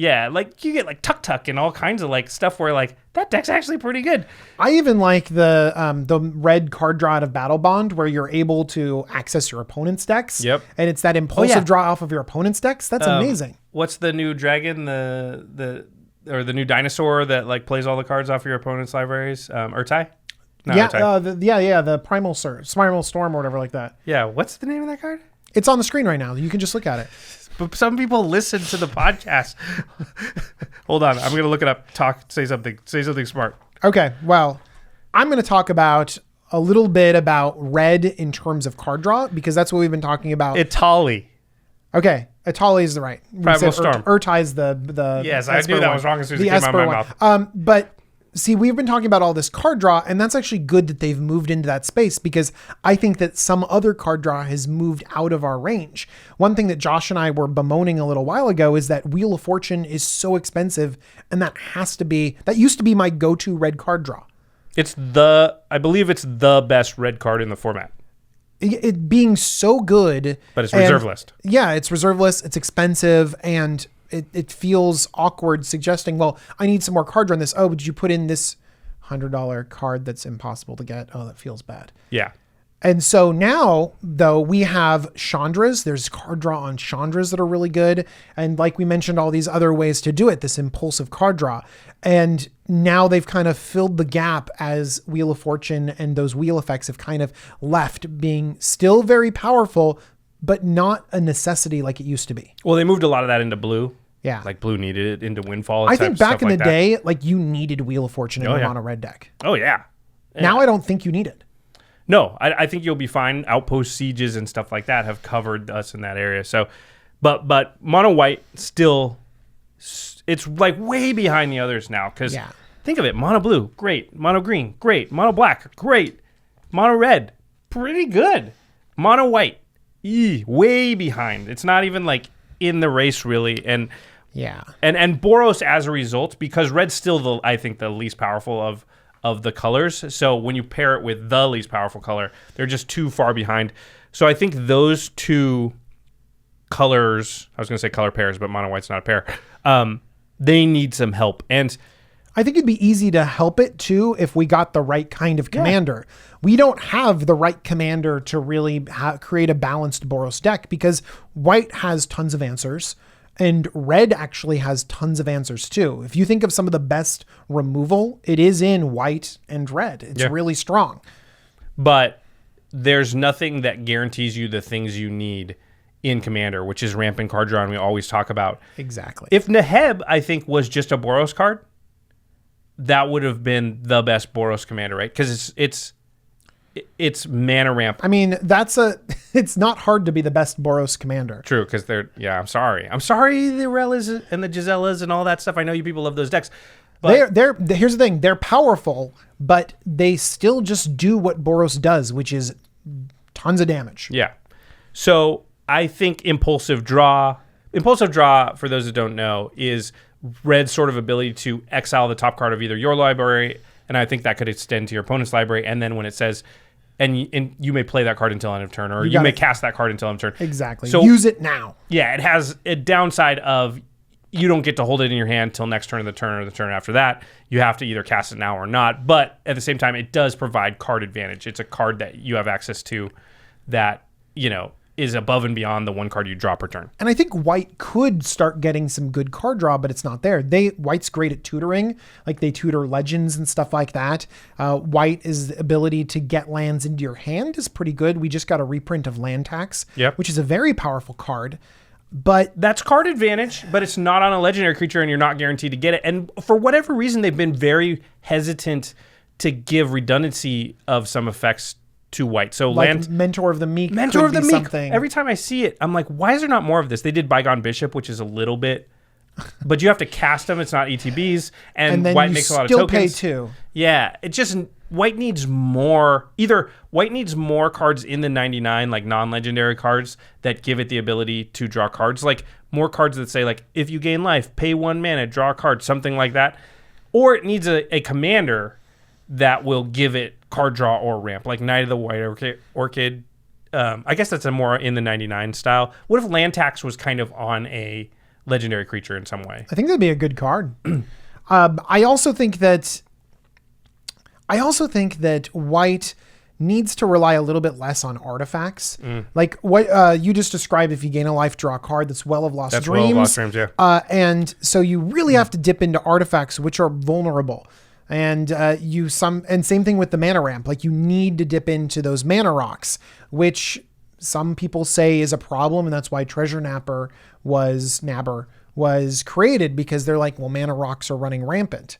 you get like Tuk Tuk and all kinds of like stuff where like that deck's actually pretty good. I even like the red card draw out of Battle Bond, where you're able to access your opponent's decks. Yep. And it's that impulsive draw off of your opponent's decks. That's amazing. What's the new dragon? The new dinosaur that like plays all the cards off your opponent's libraries? Urtai? No, Urtai. The Primal Storm or whatever like that. Yeah. What's the name of that card? It's on the screen right now. You can just look at it. But some people listen to the podcast. Hold on. I'm going to look it up. Say something smart. Okay. Well, I'm going to talk about a little bit about red in terms of card draw, because that's what we've been talking about. Itali. Okay. Itali is the right. Primal Storm. Urtai is the Yes, I knew that was wrong as soon as it came out of my mouth. But see, we've been talking about all this card draw, and that's actually good that they've moved into that space, because I think that some other card draw has moved out of our range. One thing that Josh and I were bemoaning a little while ago is that Wheel of Fortune is so expensive, and that used to be my go-to red card draw. I believe it's the best red card in the format. It being so good. But it's reserve list. Yeah, it's reserve list. It's expensive, and it feels awkward suggesting, well, I need some more card draw on this. Oh, but did you put in this $100 card that's impossible to get? Oh, that feels bad. Yeah. And so now, though, we have Chandras. There's card draw on Chandras that are really good. And like we mentioned, all these other ways to do it, this impulsive card draw. And now they've kind of filled the gap as Wheel of Fortune and those wheel effects have kind of left, being still very powerful, but not a necessity like it used to be. Well, they moved a lot of that into blue. Yeah. Like blue needed it into Windfall. I think back in the day, like you needed Wheel of Fortune in a mono red deck. Oh, yeah. Now I don't think you need it. No, I think you'll be fine. Outpost sieges and stuff like that have covered us in that area. So, but mono white still, it's like way behind the others now. Because think of it, mono blue, great. Mono green, great. Mono black, great. Mono red, pretty good. Mono white, way behind. It's not even like in the race really. And Boros as a result, because red's still I think the least powerful of the colors. So when you pair it with the least powerful color, they're just too far behind. So I think those two colors, I was going to say color pairs, but mono white's not a pair. They need some help. And I think it'd be easy to help it too if we got the right kind of commander. We don't have the right commander to really create a balanced Boros deck, because white has tons of answers. And red actually has tons of answers too. If you think of some of the best removal, it is in white and red. It's really strong. But there's nothing that guarantees you the things you need in Commander, which is rampant card draw, and we always talk about. Exactly. If Neheb, I think, was just a Boros card, that would have been the best Boros Commander, right? Because it's mana ramp. I mean, it's not hard to be the best Boros commander. True, because I'm sorry the Rellas and the Gisellas and all that stuff. I know you people love those decks. But here's the thing, they're powerful, but they still just do what Boros does, which is tons of damage. Yeah. So I think impulsive draw, for those that don't know, is red's sort of ability to exile the top card of either your library, and I think that could extend to your opponent's library, and then when it says, and you may play that card until end of turn, or you may cast that card until end of turn. Exactly. So use it now. Yeah, it has a downside of you don't get to hold it in your hand till next turn of the turn or the turn after that. You have to either cast it now or not. But at the same time, it does provide card advantage. It's a card that you have access to that, is above and beyond the one card you draw per turn. And I think white could start getting some good card draw, but it's not there. White's great at tutoring, like they tutor legends and stuff like that. White is the ability to get lands into your hand is pretty good. We just got a reprint of Land Tax, which is a very powerful card. But that's card advantage, but it's not on a legendary creature and you're not guaranteed to get it. And for whatever reason, they've been very hesitant to give redundancy of some effects to white. So like Mentor of the Meek. Something. Every time I see it, I'm like, why is there not more of this? They did Bygone Bishop, which is a little bit, but you have to cast them. It's not ETBs, and then white makes a lot of tokens. Still pay too. Yeah, it just white needs more. Either white needs more cards in the 99, like non-legendary cards that give it the ability to draw cards, like more cards that say like if you gain life, pay 1 mana, draw a card, something like that, or it needs a commander that will give it card draw or ramp, like Knight of the White Orchid. I guess that's a more in the 99 style. What if Land Tax was kind of on a legendary creature in some way? I think that'd be a good card. I also think that white needs to rely a little bit less on artifacts. Like what you just described, if you gain a life, draw a card, that's Well of Lost Dreams. Well of Lost Dreams, yeah. And so you really have to dip into artifacts, which are vulnerable. And same thing with the mana ramp. Like you need to dip into those mana rocks, which some people say is a problem, and that's why Treasure Nabber was created, because they're like, well, mana rocks are running rampant.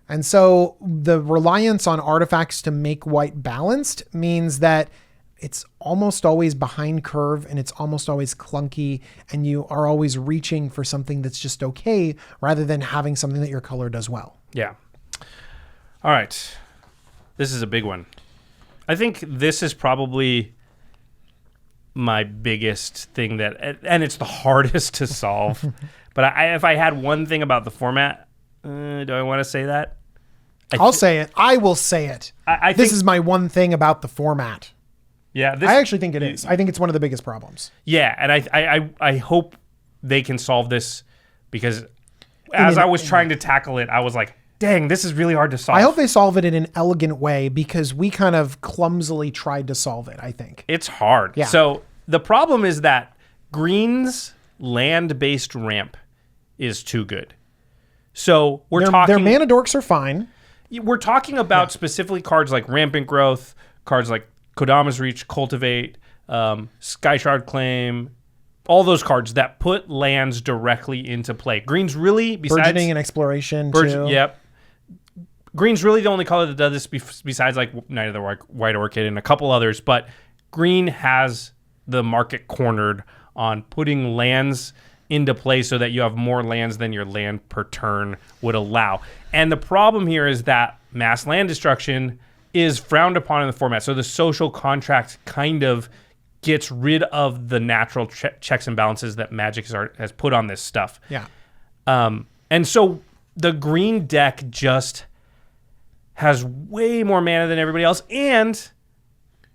And so the reliance on artifacts to make white balanced means that it's almost always behind curve, and it's almost always clunky, and you are always reaching for something that's just okay rather than having something that your color does well. Yeah. All right. This is a big one. I think this is probably my biggest thing and it's the hardest to solve. But if I had one thing about the format, do I want to say that? I'll say it. I will say it. I this think, is my one thing about the format. Yeah, I actually think it is. I think it's one of the biggest problems. Yeah, and I hope they can solve this, because as I was trying to tackle it, I was like, dang, this is really hard to solve. I hope they solve it in an elegant way, because we kind of clumsily tried to solve it, I think. It's hard. Yeah. So the problem is that Green's land-based ramp is too good. So Their mana dorks are fine. We're talking about specifically cards like Rampant Growth, cards like Kodama's Reach, Cultivate, Skyshard Claim, all those cards that put lands directly into play. Green's really, besides... Burgeoning and Exploration, too. Yep. Green's really the only color that does this besides like Night of the White Orchid and a couple others, but Green has the market cornered on putting lands into play so that you have more lands than your land per turn would allow. And the problem here is that mass land destruction is frowned upon in the format. So the social contract kind of gets rid of the natural checks and balances that Magic has put on this stuff. Yeah. And so the green deck just has way more mana than everybody else, and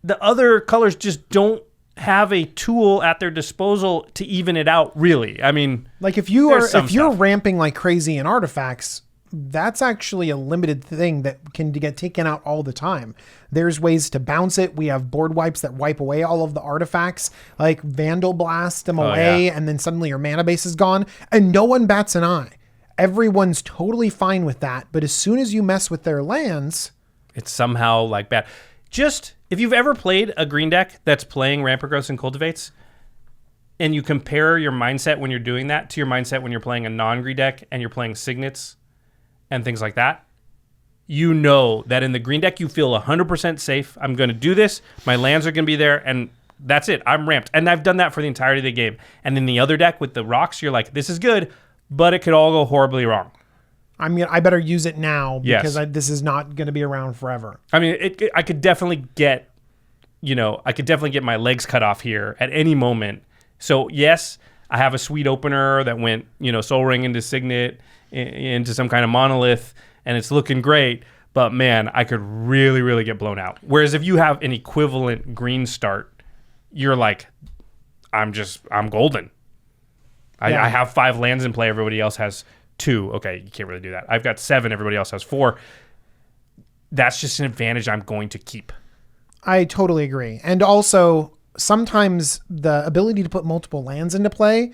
the other colors just don't have a tool at their disposal to even it out, really. I mean, like if you're ramping like crazy in artifacts, that's actually a limited thing that can get taken out all the time. There's ways to bounce it. We have board wipes that wipe away all of the artifacts, like Vandal Blast them away, and then suddenly your mana base is gone, and no one bats an eye. Everyone's totally fine with that, but as soon as you mess with their lands, it's somehow like bad. Just if you've ever played a green deck that's playing Rampant Growths and Cultivates, and you compare your mindset when you're doing that to your mindset when you're playing a non-green deck and you're playing Signets and things like that, you know that in the green deck you feel 100% safe. I'm going to do this. My lands are going to be there, and that's it. I'm ramped. And I've done that for the entirety of the game. And in the other deck with the rocks, you're like, this is good, but it could all go horribly wrong. I better use it now because this is not going to be around forever. I mean, I could definitely get, my legs cut off here at any moment. So yes, I have a sweet opener that went, Soul Ring into Signet, into some kind of monolith, and it's looking great. But man, I could really, really get blown out. Whereas if you have an equivalent green start, you're like, I'm golden. I have 5 lands in play. Everybody else has 2. Okay, you can't really do that. I've got 7. Everybody else has 4. That's just an advantage I'm going to keep. I totally agree. And also, sometimes the ability to put multiple lands into play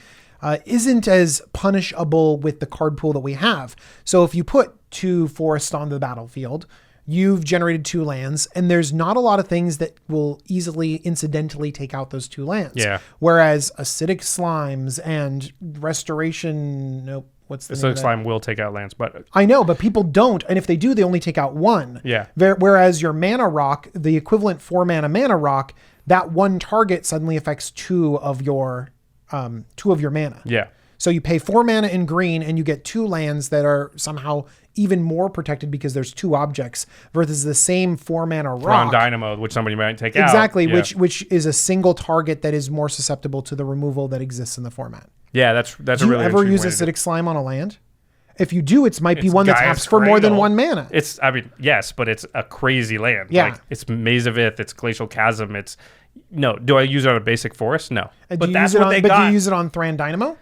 isn't as punishable with the card pool that we have. So if you put 2 forests on the battlefield, you've generated 2 lands, and there's not a lot of things that will easily incidentally take out those 2 lands. Yeah. Whereas acidic slimes and restoration, Acidic slime will take out lands, but I know, but people don't, and if they do, they only take out 1. Yeah. Whereas your mana rock, the equivalent 4 mana mana rock, that one target suddenly affects 2 of your mana. Yeah. So you pay 4 mana in green, and you get 2 lands that are somehow even more protected because there's 2 objects versus the same 4 mana rock. Ron Dynamo, which somebody might take out. Exactly, yeah. which is a single target that is more susceptible to the removal that exists in the format. Yeah, that's a really interesting way to do it. Do you ever use acidic slime on a land? If you do, it might be one that taps for more than 1 mana. Yes, but it's a crazy land. Yeah. Like, it's Maze of Ith, it's Glacial Chasm, do I use it on a basic forest? No. But that's what they got. But do you use it on Thran Dynamo?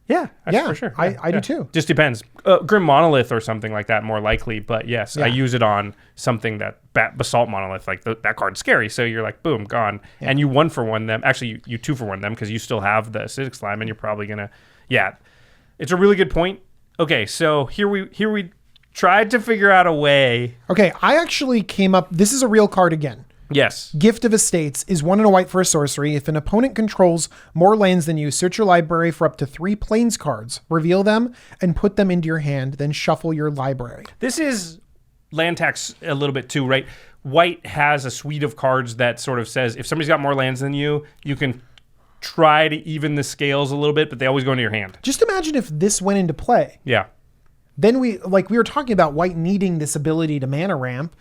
Yeah, for sure. I do too. Just depends. Grim Monolith or something like that, more likely. But yes, I use it on something that Basalt Monolith, like that card's scary. So you're like, boom, gone. Yeah. And you 1-for-1 them. Actually, you 2-for-1 them because you still have the acidic slime, and you're probably gonna. Yeah, it's a really good point. Okay, so here we tried to figure out a way. Okay, I actually came up. This is a real card again. Yes. Gift of Estates is 1 and a white for a sorcery. If an opponent controls more lands than you, search your library for up to 3 plains cards, reveal them, and put them into your hand, then shuffle your library. This is land tax a little bit too, right? White has a suite of cards that sort of says if somebody's got more lands than you, you can try to even the scales a little bit, but they always go into your hand. Just imagine if this went into play. Yeah. Then we were talking about white needing this ability to mana ramp.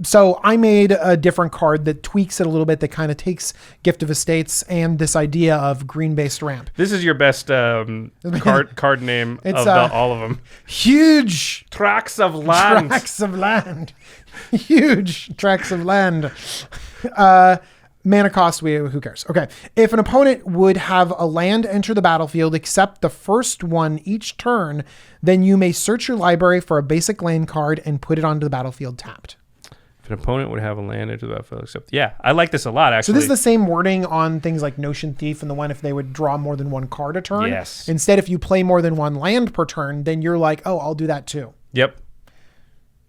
So I made a different card that tweaks it a little bit, that kind of takes Gift of Estates and this idea of green-based ramp. This is your best card name of all of them. Huge Tracts of land. tracts of land. Huge tracts of land. Mana cost, who cares? Okay. If an opponent would have a land enter the battlefield except the first one each turn, then you may search your library for a basic land card and put it onto the battlefield tapped. If an opponent would have a land enter the battlefield except... Yeah, I like this a lot, actually. So this is the same wording on things like Notion Thief and the one if they would draw more than one card a turn. Yes. Instead, if you play more than one land per turn, then you're like, oh, I'll do that too. Yep.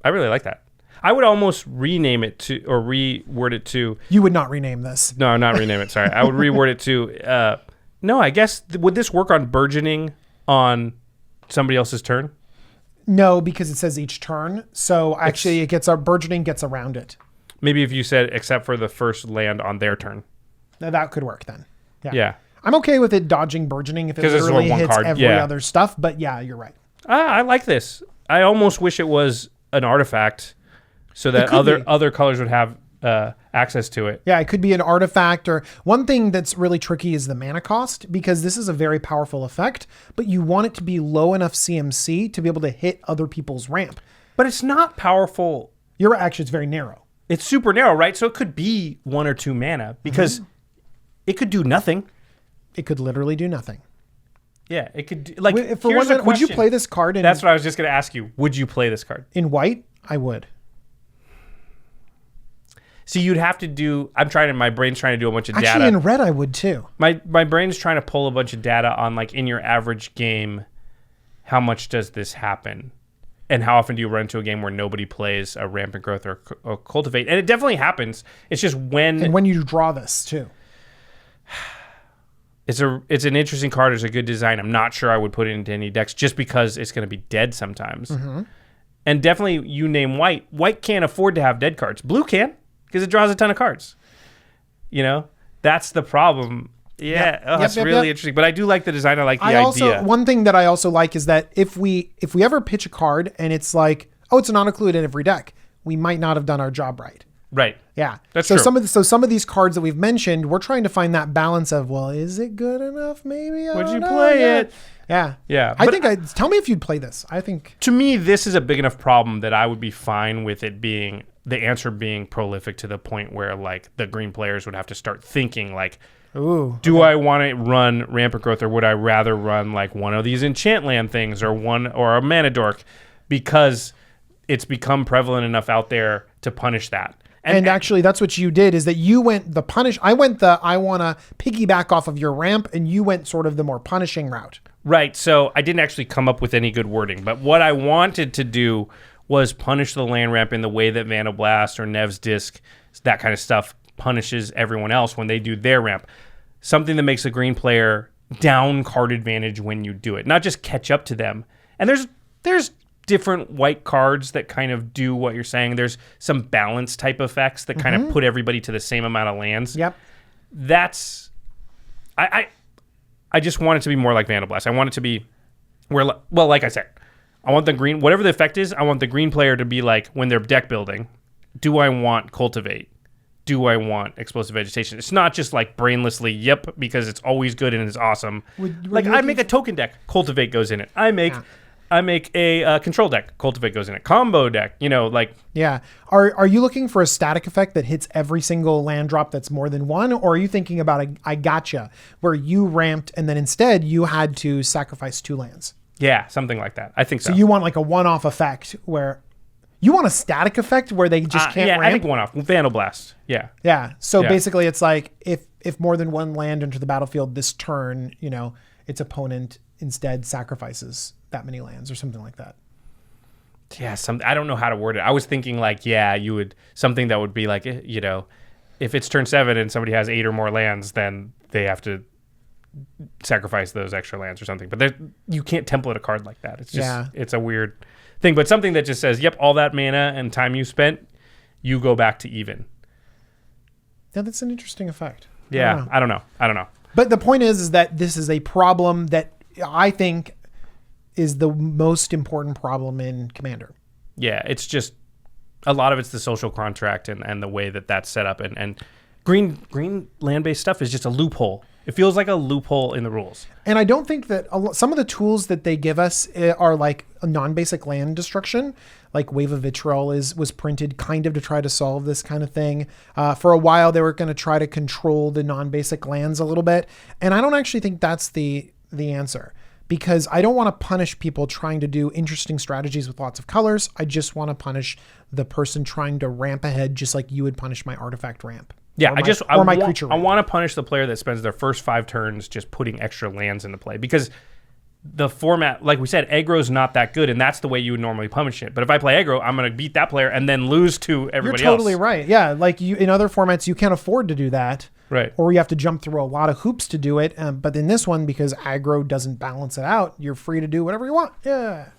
I really like that. I would almost rename it to, or reword it to... You would not rename this. No, not rename it, sorry. I would reword it to... no, I guess, would this work on burgeoning on somebody else's turn? No, because it says each turn. So actually, it gets burgeoning gets around it. Maybe if you said except for the first land on their turn. Now, that could work then. Yeah. I'm okay with it dodging burgeoning if it literally hits every other stuff. But yeah, you're right. I like this. I almost wish it was an artifact so that other colors would have access to it. Yeah, it could be an artifact, or one thing that's really tricky is the mana cost, because this is a very powerful effect, but you want it to be low enough CMC to be able to hit other people's ramp. But it's not powerful. You're right, actually, it's very narrow. It's super narrow, right? So it could be 1 or 2 mana because it could do nothing. It could literally do nothing. Yeah, it could do, like, would you play this card That's what I was just going to ask you. Would you play this card? In white? I would. See, you'd have to do... my brain's trying to do a bunch of data. Actually, in red, I would too. My brain's trying to pull a bunch of data on, like, in your average game, how much does this happen? And how often do you run into a game where nobody plays a Rampant Growth or Cultivate? And it definitely happens. It's just when... And when you draw this, too. It's an interesting card. It's a good design. I'm not sure I would put it into any decks just because it's going to be dead sometimes. Mm-hmm. And definitely, you name white. White can't afford to have dead cards. Blue can. Because it draws a ton of cards. You know? That's the problem. Yeah. That's really interesting. But I do like the design. I like the idea. One thing that I also like is that if we ever pitch a card and it's like, oh, it's an auto-clue in every deck, we might not have done our job right. Right. Yeah. That's true. Some of these cards that we've mentioned, we're trying to find that balance of, well, is it good enough? Maybe. Would you play it? Yeah. Yeah. Tell me if you'd play this. I think. To me, this is a big enough problem that I would be fine with it being... the answer being prolific to the point where, like, the green players would have to start thinking, like, do I want to run Rampant Growth, or would I rather run, like, one of these enchant land things or a mana dork? Because it's become prevalent enough out there to punish that. And actually, that's what you did, is that you went the punish. I went I want to piggyback off of your ramp, and you went sort of the more punishing route. Right. So I didn't actually come up with any good wording, but what I wanted to do was punish the land ramp in the way that Vandablast or Nev's Disc, that kind of stuff, punishes everyone else when they do their ramp. Something that makes a green player down card advantage when you do it, not just catch up to them. And there's different white cards that kind of do what you're saying. There's some balance type effects that kind of put everybody to the same amount of lands. Yep. That's... I just want it to be more like Vandablast. I want it to be where... Well, like I said... I want the green, whatever the effect is, I want the green player to be like, when they're deck building, do I want Cultivate? Do I want Explosive Vegetation? It's not just like brainlessly, yep, because it's always good and it's awesome. I make a token deck, Cultivate goes in it. I make a control deck, Cultivate goes in it. Combo deck, like... Yeah. Are you looking for a static effect that hits every single land drop that's more than one? Or are you thinking about a I gotcha, where you ramped and then instead you had to sacrifice 2 lands? Yeah, something like that. I think so. So you want like a one-off effect where you want a static effect where they just can't ramp? Yeah, I think one-off. Vandablast. Yeah. Yeah. So basically it's like if more than one land enter the battlefield this turn, its opponent instead sacrifices that many lands or something like that. Yeah, I don't know how to word it. I was thinking like, yeah, you would something that would be like, you know, if it's turn 7 and somebody has 8 or more lands, then they have to sacrifice those extra lands or something. But you can't template a card like that. It's just it's a weird thing. But something that just says, yep, all that mana and time you spent, you go back to even. Yeah, that's an interesting effect. Yeah, I don't know. But the point is that this is a problem that I think is the most important problem in Commander. Yeah, it's just a lot of it's the social contract and the way that that's set up. And green land-based stuff is just a loophole. It feels like a loophole in the rules. And I don't think that some of the tools that they give us are like a non-basic land destruction. Like Wave of Vitriol was printed kind of to try to solve this kind of thing. For a while, they were going to try to control the non-basic lands a little bit. And I don't actually think that's the answer. Because I don't want to punish people trying to do interesting strategies with lots of colors. I just want to punish the person trying to ramp ahead just like you would punish my artifact ramp. Yeah, my creature ramp. I want to punish the player that spends their first 5 turns just putting extra lands into play. Because the format, like we said, aggro's not that good, and that's the way you would normally punish it. But if I play aggro, I'm going to beat that player and then lose to everybody else. You're totally right. Yeah, like in other formats, you can't afford to do that. Right. Or you have to jump through a lot of hoops to do it. But in this one, because aggro doesn't balance it out, you're free to do whatever you want. Yeah.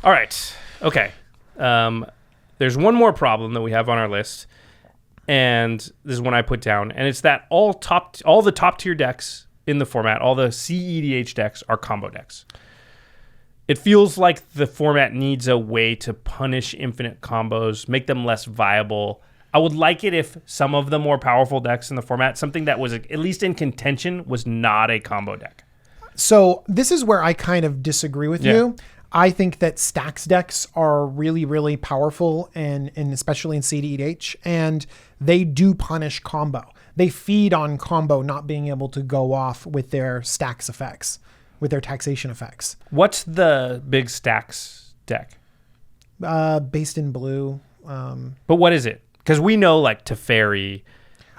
All right. Okay. There's one more problem that we have on our list, and this is one I put down, and it's that all the top tier decks in the format, all the CEDH decks are combo decks. It feels like the format needs a way to punish infinite combos, make them less viable. I would like it if some of the more powerful decks in the format, something that was at least in contention, was not a combo deck. So this is where I kind of disagree with you. I think that stacks decks are really, really powerful, and especially in CEDH, and they do punish combo. They feed on combo not being able to go off with their stacks effects, with their taxation effects. What's the big stacks deck? Based in blue. But what is it? Because we know like Teferi,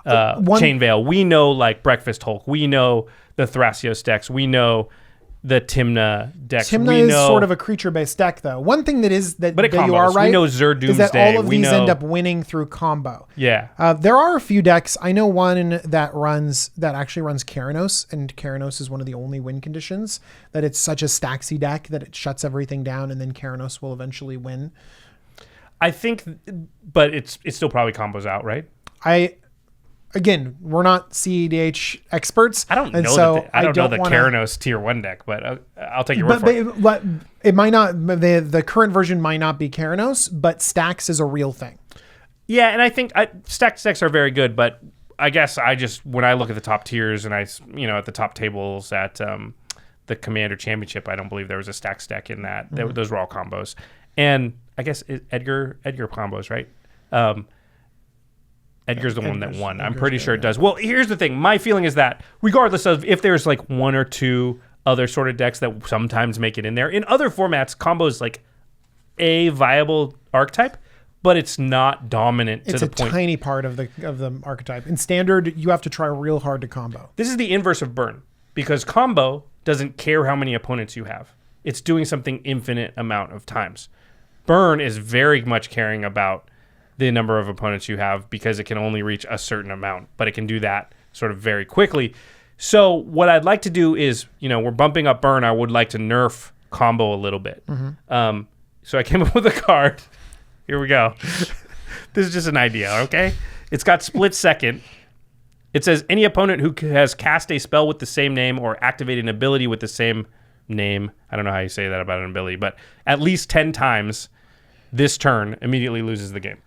Chainveil. We know like Breakfast Hulk. We know the Thrasios decks. We know the Timna decks. Timna is sort of a creature-based deck, though. One thing that you are right. We know Zur Doomsday. Is that all of these end up winning through combo. Yeah. There are a few decks. I know one that actually runs Keranos, and Keranos is one of the only win conditions. That it's such a stacksy deck that it shuts everything down, and then Keranos will eventually win. I think, but it's still probably combos out, right? Again, we're not CEDH experts. I don't know. I don't know the Keranos tier 1 deck, but I'll take your word for it. But it might not. The current version might not be Keranos, but stacks is a real thing. Yeah, and I think stacked decks are very good, but I guess when I look at the top tiers and at the top tables at the Commander Championship, I don't believe there was a stacks deck in that. Mm-hmm. Those were all combos, and I guess Edgar combos, right? Edgar's the one that won. I'm pretty sure it does. Well, here's the thing. My feeling is that regardless of if there's like one or two other sort of decks that sometimes make it in there, in other formats, combo is like a viable archetype, but it's not dominant to the point. It's a tiny part of the archetype. In Standard, you have to try real hard to combo. This is the inverse of Burn, because combo doesn't care how many opponents you have. It's doing something infinite amount of times. Burn is very much caring about the number of opponents you have because it can only reach a certain amount, but it can do that sort of very quickly. So what I'd like to do is, we're bumping up Burn. I would like to nerf combo a little bit. Mm-hmm. So I came up with a card. Here we go. This is just an idea, okay? It's got Split Second. It says any opponent who has cast a spell with the same name or activated an ability with the same name. I don't know how you say that about an ability, but at least 10 times this turn immediately loses the game.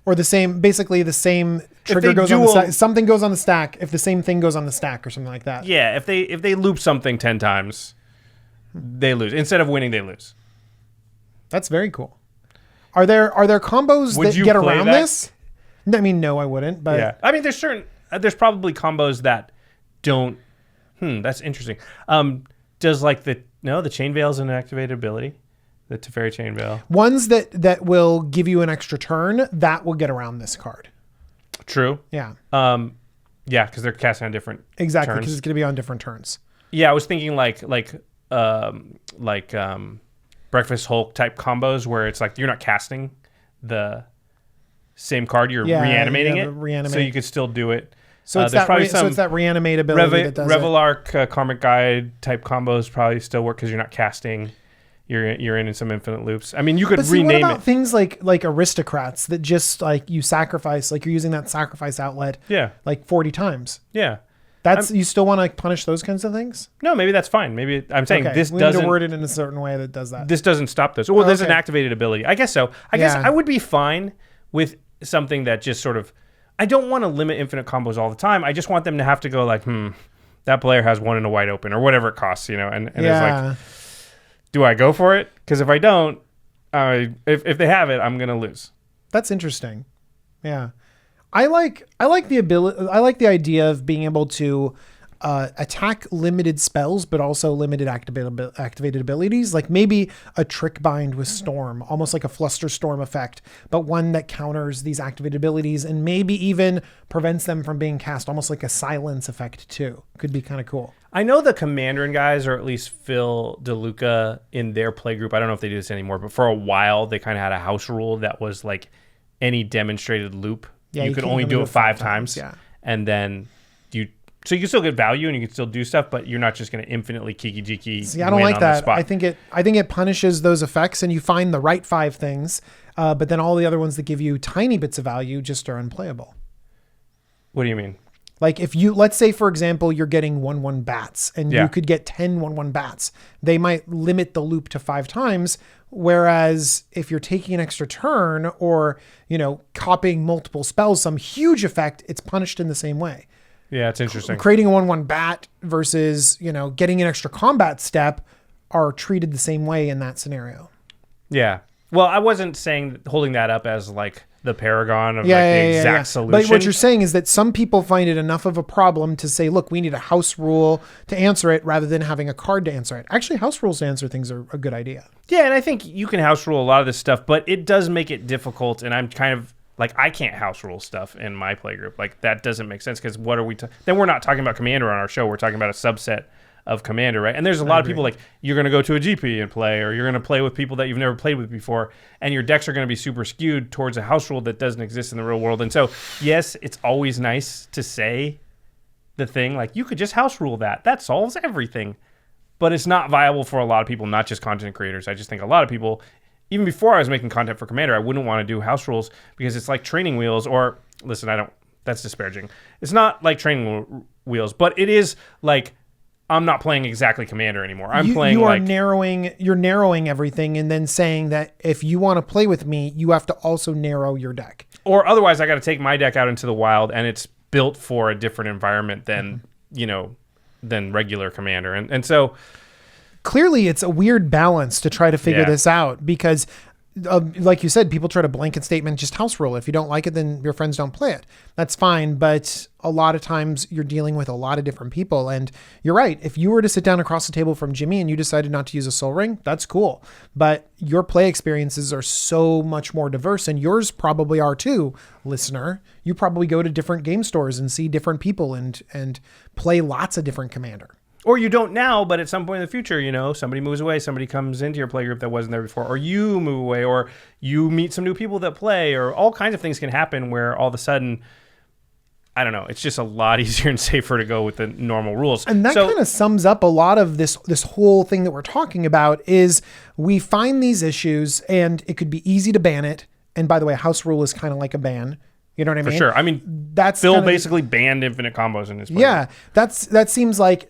Or basically the same trigger goes on the stack. Something goes on the stack if the same thing goes on the stack or something like that. Yeah, if they loop something 10 times, they lose. Instead of winning, they lose. That's very cool. Are there combos that get around this? I mean, no, I wouldn't. But yeah, I mean, there's probably combos that don't. That's interesting. Does the Chainveil's an activated ability? The Teferi Chainveil. Ones that will give you an extra turn, that will get around this card. True. Yeah. Yeah, because they're casting on different exactly, because it's going to be on different turns. Yeah, I was thinking like Breakfast Hulk type combos where it's like you're not casting the same card, you're reanimating it. So you could still do it. So it's that reanimate ability that does Revelark, Karmic Guide type combos probably still work because you're not casting. You're in some infinite loops. I mean, you could rename what about it. Things like aristocrats that just like you sacrifice, like you're using that sacrifice outlet like 40 times. Yeah. You still want to like punish those kinds of things? No, maybe that's fine. Maybe I'm saying this we doesn't. Need to word it in a certain way that does that. This doesn't stop those. Well, there's an activated ability. I guess so. I guess I would be fine with something that just sort of. I don't want to limit infinite combos all the time. I just want them to have to go like, that player has one in a wide open or whatever it costs, and it's like, do I go for it? Because if I don't, if they have it, I'm gonna lose. That's interesting. Yeah. I like the ability. I like the idea of being able to attack limited spells, but also limited activated abilities. Like maybe a trick bind with storm, almost like a fluster storm effect, but one that counters these activated abilities and maybe even prevents them from being cast, almost like a silence effect too. Could be kind of cool. I know the Commanderin guys, or at least Phil DeLuca in their play group. I don't know if they do this anymore, but for a while they kind of had a house rule that was like any demonstrated loop. Yeah, you could only do it 5 times. Yeah. And then so you can still get value and you can still do stuff, but you're not just going to infinitely kiki-jiki. See, I don't like that. I think it punishes those effects and you find the right 5 things, but then all the other ones that give you tiny bits of value just are unplayable. What do you mean? Like if let's say, for example, you're getting 1/1 bats and you could get 10 1/1 bats. They might limit the loop to 5 times. Whereas if you're taking an extra turn or, copying multiple spells, some huge effect, it's punished in the same way. Yeah, it's interesting. Creating a 1/1 bat versus, getting an extra combat step are treated the same way in that scenario. Yeah. Well, I wasn't saying holding that up as like the paragon of the exact solution. But what you're saying is that some people find it enough of a problem to say, look, we need a house rule to answer it rather than having a card to answer it. Actually, house rules to answer things are a good idea. Yeah, and I think you can house rule a lot of this stuff, but it does make it difficult. And I'm kind of like, I can't house rule stuff in my playgroup. Like, that doesn't make sense because what are we... Then we're not talking about Commander on our show. We're talking about a subset of Commander, right? And there's a lot of people like, you're going to go to a GP and play, or you're going to play with people that you've never played with before, and your decks are going to be super skewed towards a house rule that doesn't exist in the real world. And so, yes, it's always nice to say the thing, like, you could just house rule that. That solves everything. But it's not viable for a lot of people, not just content creators. I just think a lot of people, even before I was making content for Commander, I wouldn't want to do house rules because it's like training wheels, or, listen, that's disparaging. It's not like training wheels, but it is like, I'm not playing exactly Commander anymore. You're narrowing everything and then saying that if you want to play with me, you have to also narrow your deck. Or otherwise I got to take my deck out into the wild and it's built for a different environment than, than regular Commander. And so clearly it's a weird balance to try to figure this out because like you said, people try to blanket statement, just house rule. If you don't like it, then your friends don't play it. That's fine. But a lot of times you're dealing with a lot of different people. And you're right. If you were to sit down across the table from Jimmy and you decided not to use a soul ring, that's cool. But your play experiences are so much more diverse, and yours probably are too, listener. You probably go to different game stores and see different people and play lots of different Commander. Or you don't now, but at some point in the future, somebody moves away, somebody comes into your playgroup that wasn't there before, or you move away, or you meet some new people that play, or all kinds of things can happen where all of a sudden, I don't know, it's just a lot easier and safer to go with the normal rules. And that kind of sums up a lot of this whole thing that we're talking about is we find these issues and it could be easy to ban it. And by the way, house rule is kind of like a ban. You know what I mean? For sure. I mean, Phil basically banned infinite combos in his play. Yeah, that seems like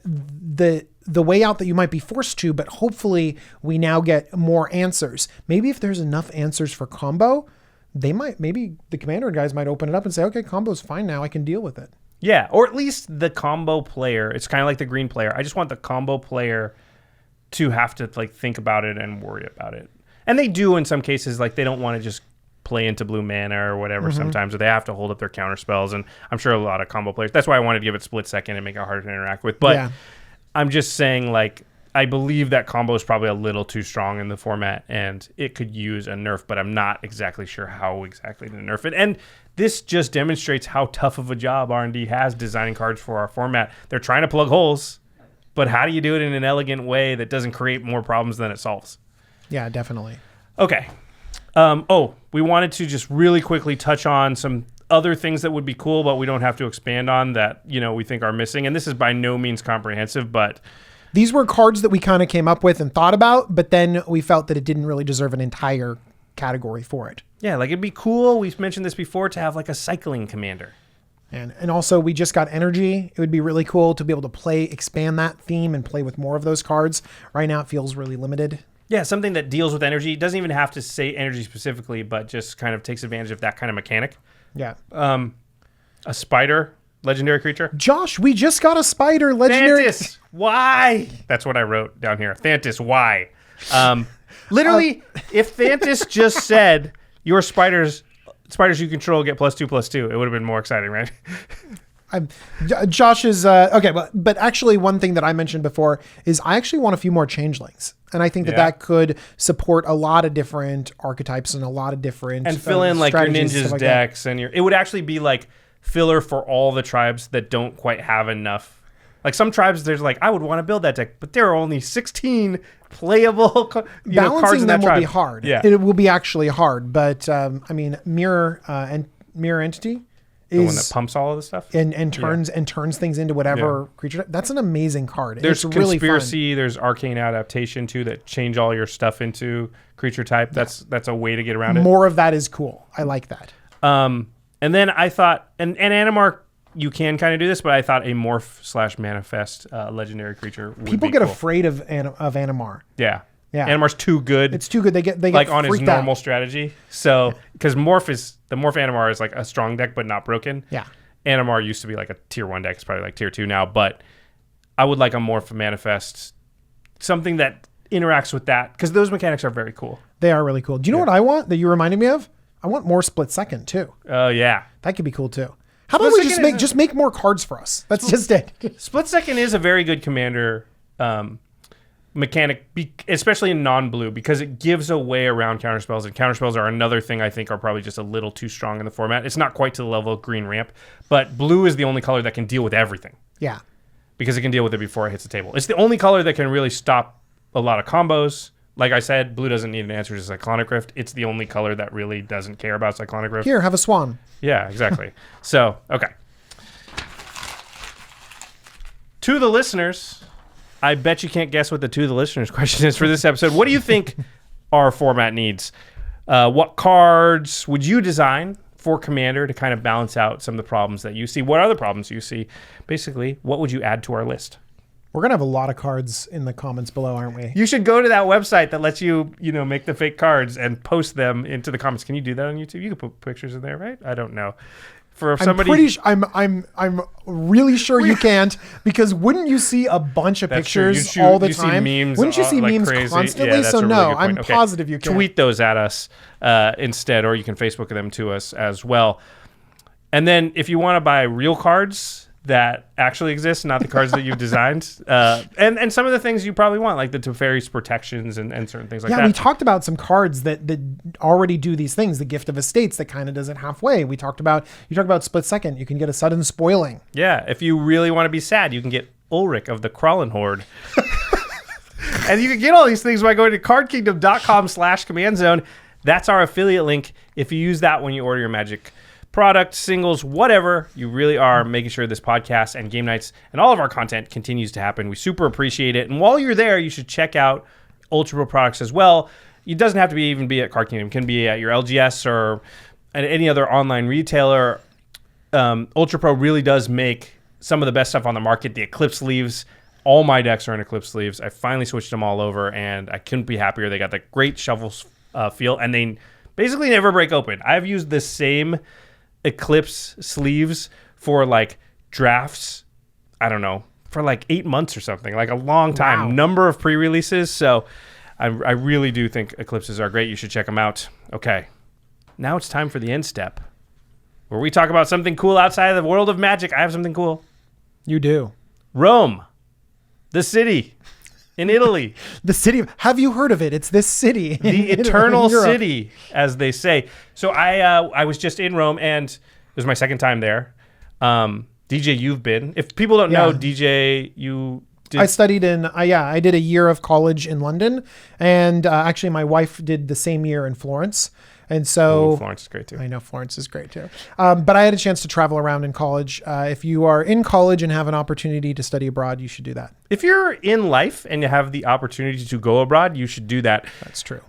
the way out that you might be forced to, but hopefully we now get more answers. Maybe if there's enough answers for combo, maybe the Commander guys might open it up and say, okay, combo's fine now. I can deal with it. Yeah, or at least the combo player. It's kind of like the green player. I just want the combo player to have to think about it and worry about it. And they do in some cases. Like, they don't want to just play into blue mana or whatever sometimes, or they have to hold up their counter spells. And I'm sure a lot of combo players, that's why I wanted to give it split second and make it harder to interact with. But I'm just saying, I believe that combo is probably a little too strong in the format and it could use a nerf, but I'm not exactly sure how exactly to nerf it. And this just demonstrates how tough of a job R&D has designing cards for our format. They're trying to plug holes, but how do you do it in an elegant way that doesn't create more problems than it solves? Yeah, definitely. Okay. We wanted to just really quickly touch on some other things that would be cool, but we don't have to expand on that, we think are missing. And this is by no means comprehensive, but these were cards that we kind of came up with and thought about, but then we felt that it didn't really deserve an entire category for it. Yeah, like it'd be cool. We've mentioned this before, to have like a cycling commander. And also we just got energy. It would be really cool to be able to expand that theme and play with more of those cards. Right now it feels really limited. Yeah, something that deals with energy. It doesn't even have to say energy specifically, but just kind of takes advantage of that kind of mechanic. Yeah. A spider, legendary creature. Josh, we just got a spider, legendary. Thantis, why? That's what I wrote down here. Thantis, why? Literally, if Thantis just said, your spiders you control get +2/+2, it would have been more exciting, right? Josh is okay, but actually one thing that I mentioned before is I actually want a few more changelings, and I think that could support a lot of different archetypes and a lot of different and fill in like your ninjas like decks that. And it would actually be like filler for all the tribes that don't quite have enough. Like some tribes, there's like, I would want to build that deck, but there are only 16 playable cards Balancing in that them will tribe. be hard. Yeah. It will be actually hard, but mirror entity. The one that pumps all of this stuff and turns things into whatever creature. That's an amazing card. There's it's really conspiracy. Fun. There's arcane adaptation too that change all your stuff into creature type. That's a way to get around it. More of that is cool. I like that. And then I thought, and Animar, you can kind of do this, but I thought a morph/manifest legendary creature. People get afraid of Animar. Yeah. Yeah. Animar's too good. It's too good. They get like on his normal out. strategy. So because the morph Animar is like a strong deck but not broken. Yeah. Animar used to be like a tier 1 deck. It's probably like tier 2 now. But I would like a morph manifest, something that interacts with that, because those mechanics are very cool. They are really cool. Do you know what I want that you reminded me of? I want more split second too. Oh yeah, that could be cool too. How about we just make more cards for us? That's just it. Split second is a very good commander mechanic, especially in non-blue, because it gives a way around counterspells, and counterspells are another thing I think are probably just a little too strong in the format. It's not quite to the level of green ramp, but blue is the only color that can deal with everything. Yeah. Because it can deal with it before it hits the table. It's the only color that can really stop a lot of combos. Like I said, blue doesn't need an answer to Cyclonic Rift. It's the only color that really doesn't care about Cyclonic Rift. Here, have a swan. Yeah, exactly. So, okay. To the listeners, I bet you can't guess what the to the listeners question is for this episode. What do you think our format needs? What cards would you design for Commander to kind of balance out some of the problems that you see? What are the problems you see? Basically, what would you add to our list? We're going to have a lot of cards in the comments below, aren't we? You should go to that website that lets you, make the fake cards and post them into the comments. Can you do that on YouTube? You can put pictures in there, right? I don't know. For somebody, I'm really sure you can't, because wouldn't you see a bunch of pictures all the time? See memes, wouldn't you see memes crazy? constantly? Yeah, so no, I'm positive you can. Tweet those at us instead, or you can Facebook them to us as well. And then if you want to buy real cards that actually exist, not the cards that you've designed, and some of the things you probably want, like the Teferi's protections and certain things like that. Yeah, we talked about some cards that already do these things. The Gift of Estates that kind of does it halfway. You talk about Split Second. You can get a sudden spoiling. Yeah, if you really want to be sad, you can get Ulrich of the Crawlin' Horde. And you can get all these things by going to cardkingdom.com/commandzone. That's our affiliate link. If you use that when you order your Magic product, singles, whatever, you really are making sure this podcast and game nights and all of our content continues to happen. We super appreciate it. And while you're there, you should check out Ultra Pro products as well. It doesn't have to even be at Card Kingdom. It can be at your LGS or at any other online retailer. Ultra Pro really does make some of the best stuff on the market. The Eclipse sleeves, all my decks are in Eclipse sleeves. I finally switched them all over, and I couldn't be happier. They got the great shovel feel, and they basically never break open. I've used the same Eclipse sleeves for like drafts, I don't know, for like 8 months or something, like a long time. Wow. Number of pre-releases. So I really do think Eclipses are great. You should check them out. Okay, now it's time for the end step, where we talk about something cool outside of the world of Magic. I have something cool. You do. Rome, the city in Italy. The city. Have you heard of it? It's this city. The eternal city, as they say. So I was just in Rome, and it was my second time there. DJ, you've been. If people don't know, DJ, you I studied in, I did a year of college in London, and actually my wife did the same year in Florence. And so Florence is great too. I know Florence is great too. But I had a chance to travel around in college. If you are in college and have an opportunity to study abroad, you should do that. If you're in life and you have the opportunity to go abroad, you should do that. That's true.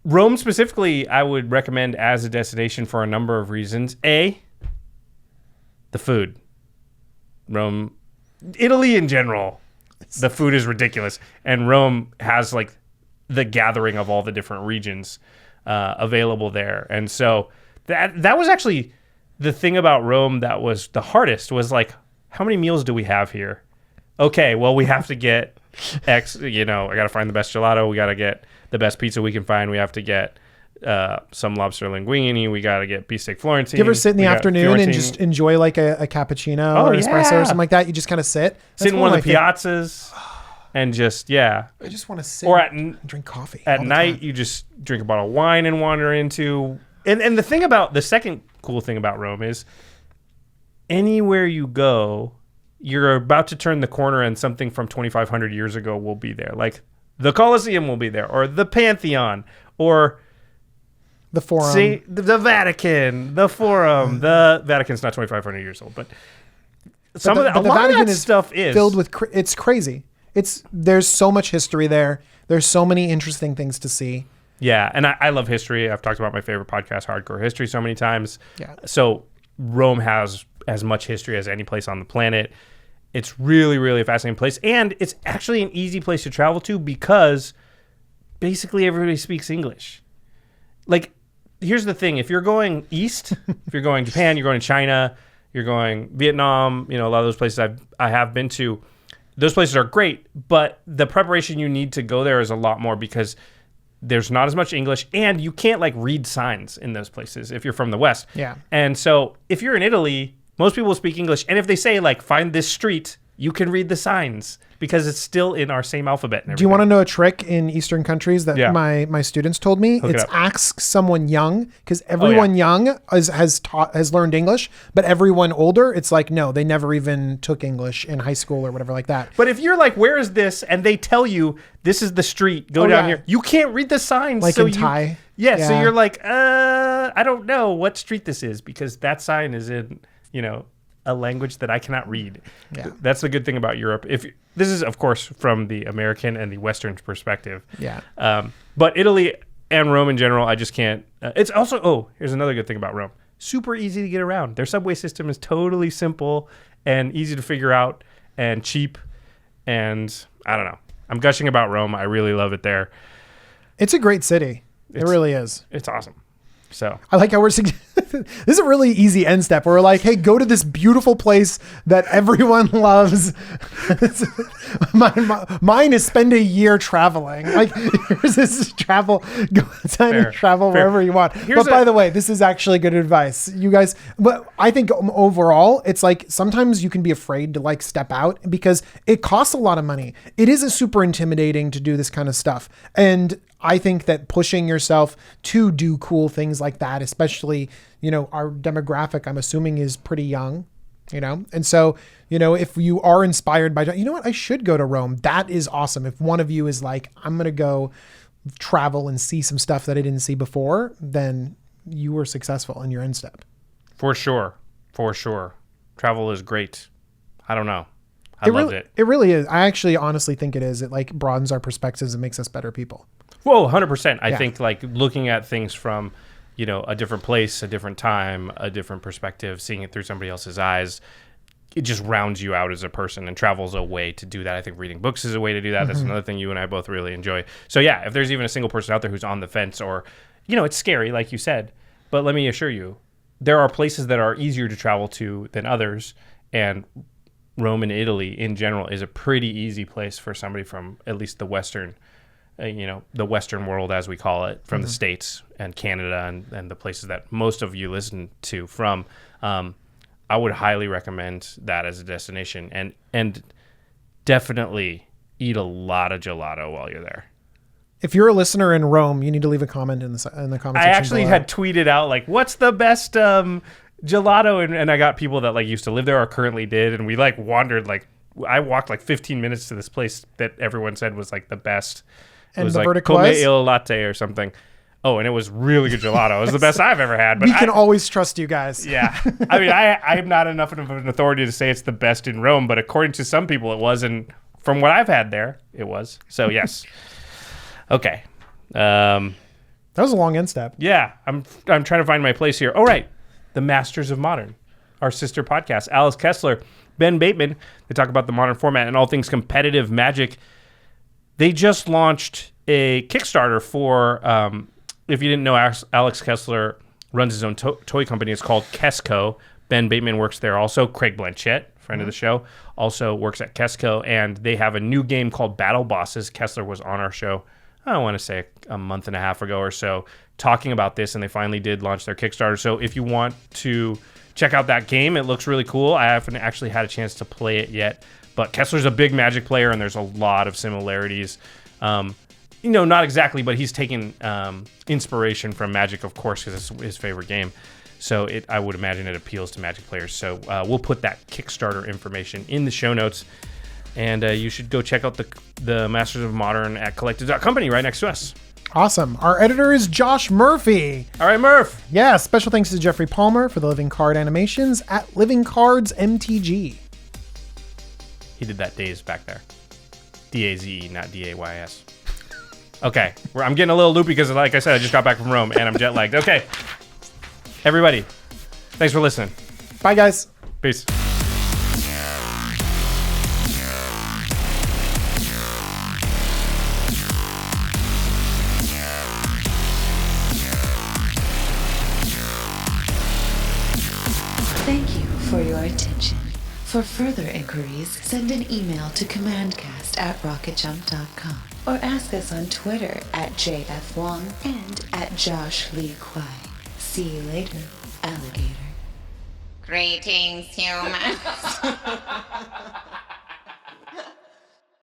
Rome specifically, I would recommend as a destination for a number of reasons. A, the food. Rome, Italy in general, the food is ridiculous. And Rome has like the gathering of all the different regions available there. And so that was actually the thing about Rome that was the hardest was like, how many meals do we have here? Okay, well, we have to get X, I got to find the best gelato. We got to get the best pizza we can find. We have to get some lobster linguine. We got to get beefsteak Florentine. Do you ever sit in the afternoon and just enjoy like a cappuccino or espresso or something like that? You just kind of sit in one of the piazzas and just, I just want to sit and drink coffee. At night, you just drink a bottle of wine and wander into... And the second cool thing about Rome is anywhere you go, you're about to turn the corner and something from 2,500 years ago will be there. Like the Colosseum will be there, or the Pantheon, or the Forum. See, the Vatican, the Forum. The Vatican's not 2,500 years old, but a lot of that stuff is filled with. It's crazy. There's so much history there. There's so many interesting things to see. Yeah, and I love history. I've talked about my favorite podcast, Hardcore History, so many times. Yeah. So Rome has as much history as any place on the planet. It's really, really a fascinating place. And it's actually an easy place to travel to because basically everybody speaks English. Like, here's the thing. If you're going east, if you're going Japan, you're going to China, you're going Vietnam, a lot of those places I have been to, those places are great. But the preparation you need to go there is a lot more because there's not as much English and you can't like read signs in those places if you're from the West. Yeah. And so if you're in Italy, most people speak English. And if they say like, find this street, you can read the signs because it's still in our same alphabet. And everything. Do you want to know a trick in Eastern countries that my students told me? Hook it's it up. ask someone young because everyone young has learned English, but everyone older, it's like, no, they never even took English in high school or whatever like that. But if you're like, where is this? And they tell you, this is the street, go down here. You can't read the signs. Like in Thai. Yeah, so you're like, I don't know what street this is because that sign is in, a language that I cannot read. Yeah. That's the good thing about Europe. This is, of course, from the American and the Western perspective. Yeah. But Italy and Rome in general, I just can't. It's also, here's another good thing about Rome. Super easy to get around. Their subway system is totally simple and easy to figure out and cheap. And I don't know. I'm gushing about Rome. I really love it there. It's a great city. It really is. It's awesome. So I like how this is a really easy end step where we're like, hey, go to this beautiful place that everyone loves. Mine is spend a year traveling. Like, here's this travel, go outside and travel wherever you want. But by the way, this is actually good advice. You guys, but I think overall, it's like sometimes you can be afraid to like step out because it costs a lot of money. It is super intimidating to do this kind of stuff. And I think that pushing yourself to do cool things like that, especially, our demographic, I'm assuming is pretty young, and so, if you are inspired by, I should go to Rome. That is awesome. If one of you is like, I'm going to go travel and see some stuff that I didn't see before, then you were successful in your end step. For sure. Travel is great. I don't know. I loved it. It really is. I actually honestly think it is. It like broadens our perspectives and makes us better people. Whoa, 100%. I think like looking at things from, a different place, a different time, a different perspective, seeing it through somebody else's eyes, it just rounds you out as a person, and travel's a way to do that. I think reading books is a way to do that. That's another thing you and I both really enjoy. So yeah, if there's even a single person out there who's on the fence or, it's scary, like you said, but let me assure you, there are places that are easier to travel to than others, and Rome and Italy in general is a pretty easy place for somebody from at least the Western the Western world, as we call it, from the States and Canada and the places that most of you listen to from. I would highly recommend that as a destination and definitely eat a lot of gelato while you're there. If you're a listener in Rome, you need to leave a comment in the comment section. I actually had tweeted out like, what's the best gelato? And I got people that like used to live there or currently did. And we like wandered like I walked like 15 minutes to this place that everyone said was like the best. It And was the like verdict Come was? Il Latte or something. Oh, and it was really good gelato. It was the best I've ever had. But We can always trust you guys. yeah. I mean, I'm not enough of an authority to say it's the best in Rome, but according to some people, it was. And from what I've had there, it was. So, yes. Okay. That was a long end step. Yeah. I'm trying to find my place here. All right. The Masters of Modern, our sister podcast. Alex Kessler, Ben Bateman. They talk about the modern format and all things competitive Magic. They just launched a Kickstarter for... if you didn't know, Alex Kessler runs his own toy company. It's called KessCo. Ben Bateman works there also. Craig Blanchett, friend of the show, also works at KessCo. And they have a new game called Battle Bosses. Kessler was on our show, I want to say a month and a half ago or so, talking about this. And they finally did launch their Kickstarter. So if you want to check out that game, it looks really cool. I haven't actually had a chance to play it yet. But Kessler's a big Magic player, and there's a lot of similarities. Not exactly, but he's taken inspiration from Magic, of course, because it's his favorite game. So I would imagine it appeals to Magic players. So we'll put that Kickstarter information in the show notes. And you should go check out the Masters of Modern at collective.company right next to us. Awesome. Our editor is Josh Murphy. All right, Murph. Yeah, special thanks to Geoffrey Palmer for the living card animations at Living Cards MTG. He did that Daze back there. D-A-Z-E, not D-A-Y-S. Okay, I'm getting a little loopy because, like I said, I just got back from Rome and I'm jet lagged. Okay, everybody, thanks for listening. Bye, guys. Peace. Thank you for your attention. For further inquiries, send an email to commandcast@rocketjump.com or ask us on Twitter @JFWong and @JoshLeeQuai. See you later, alligator. Greetings, humans.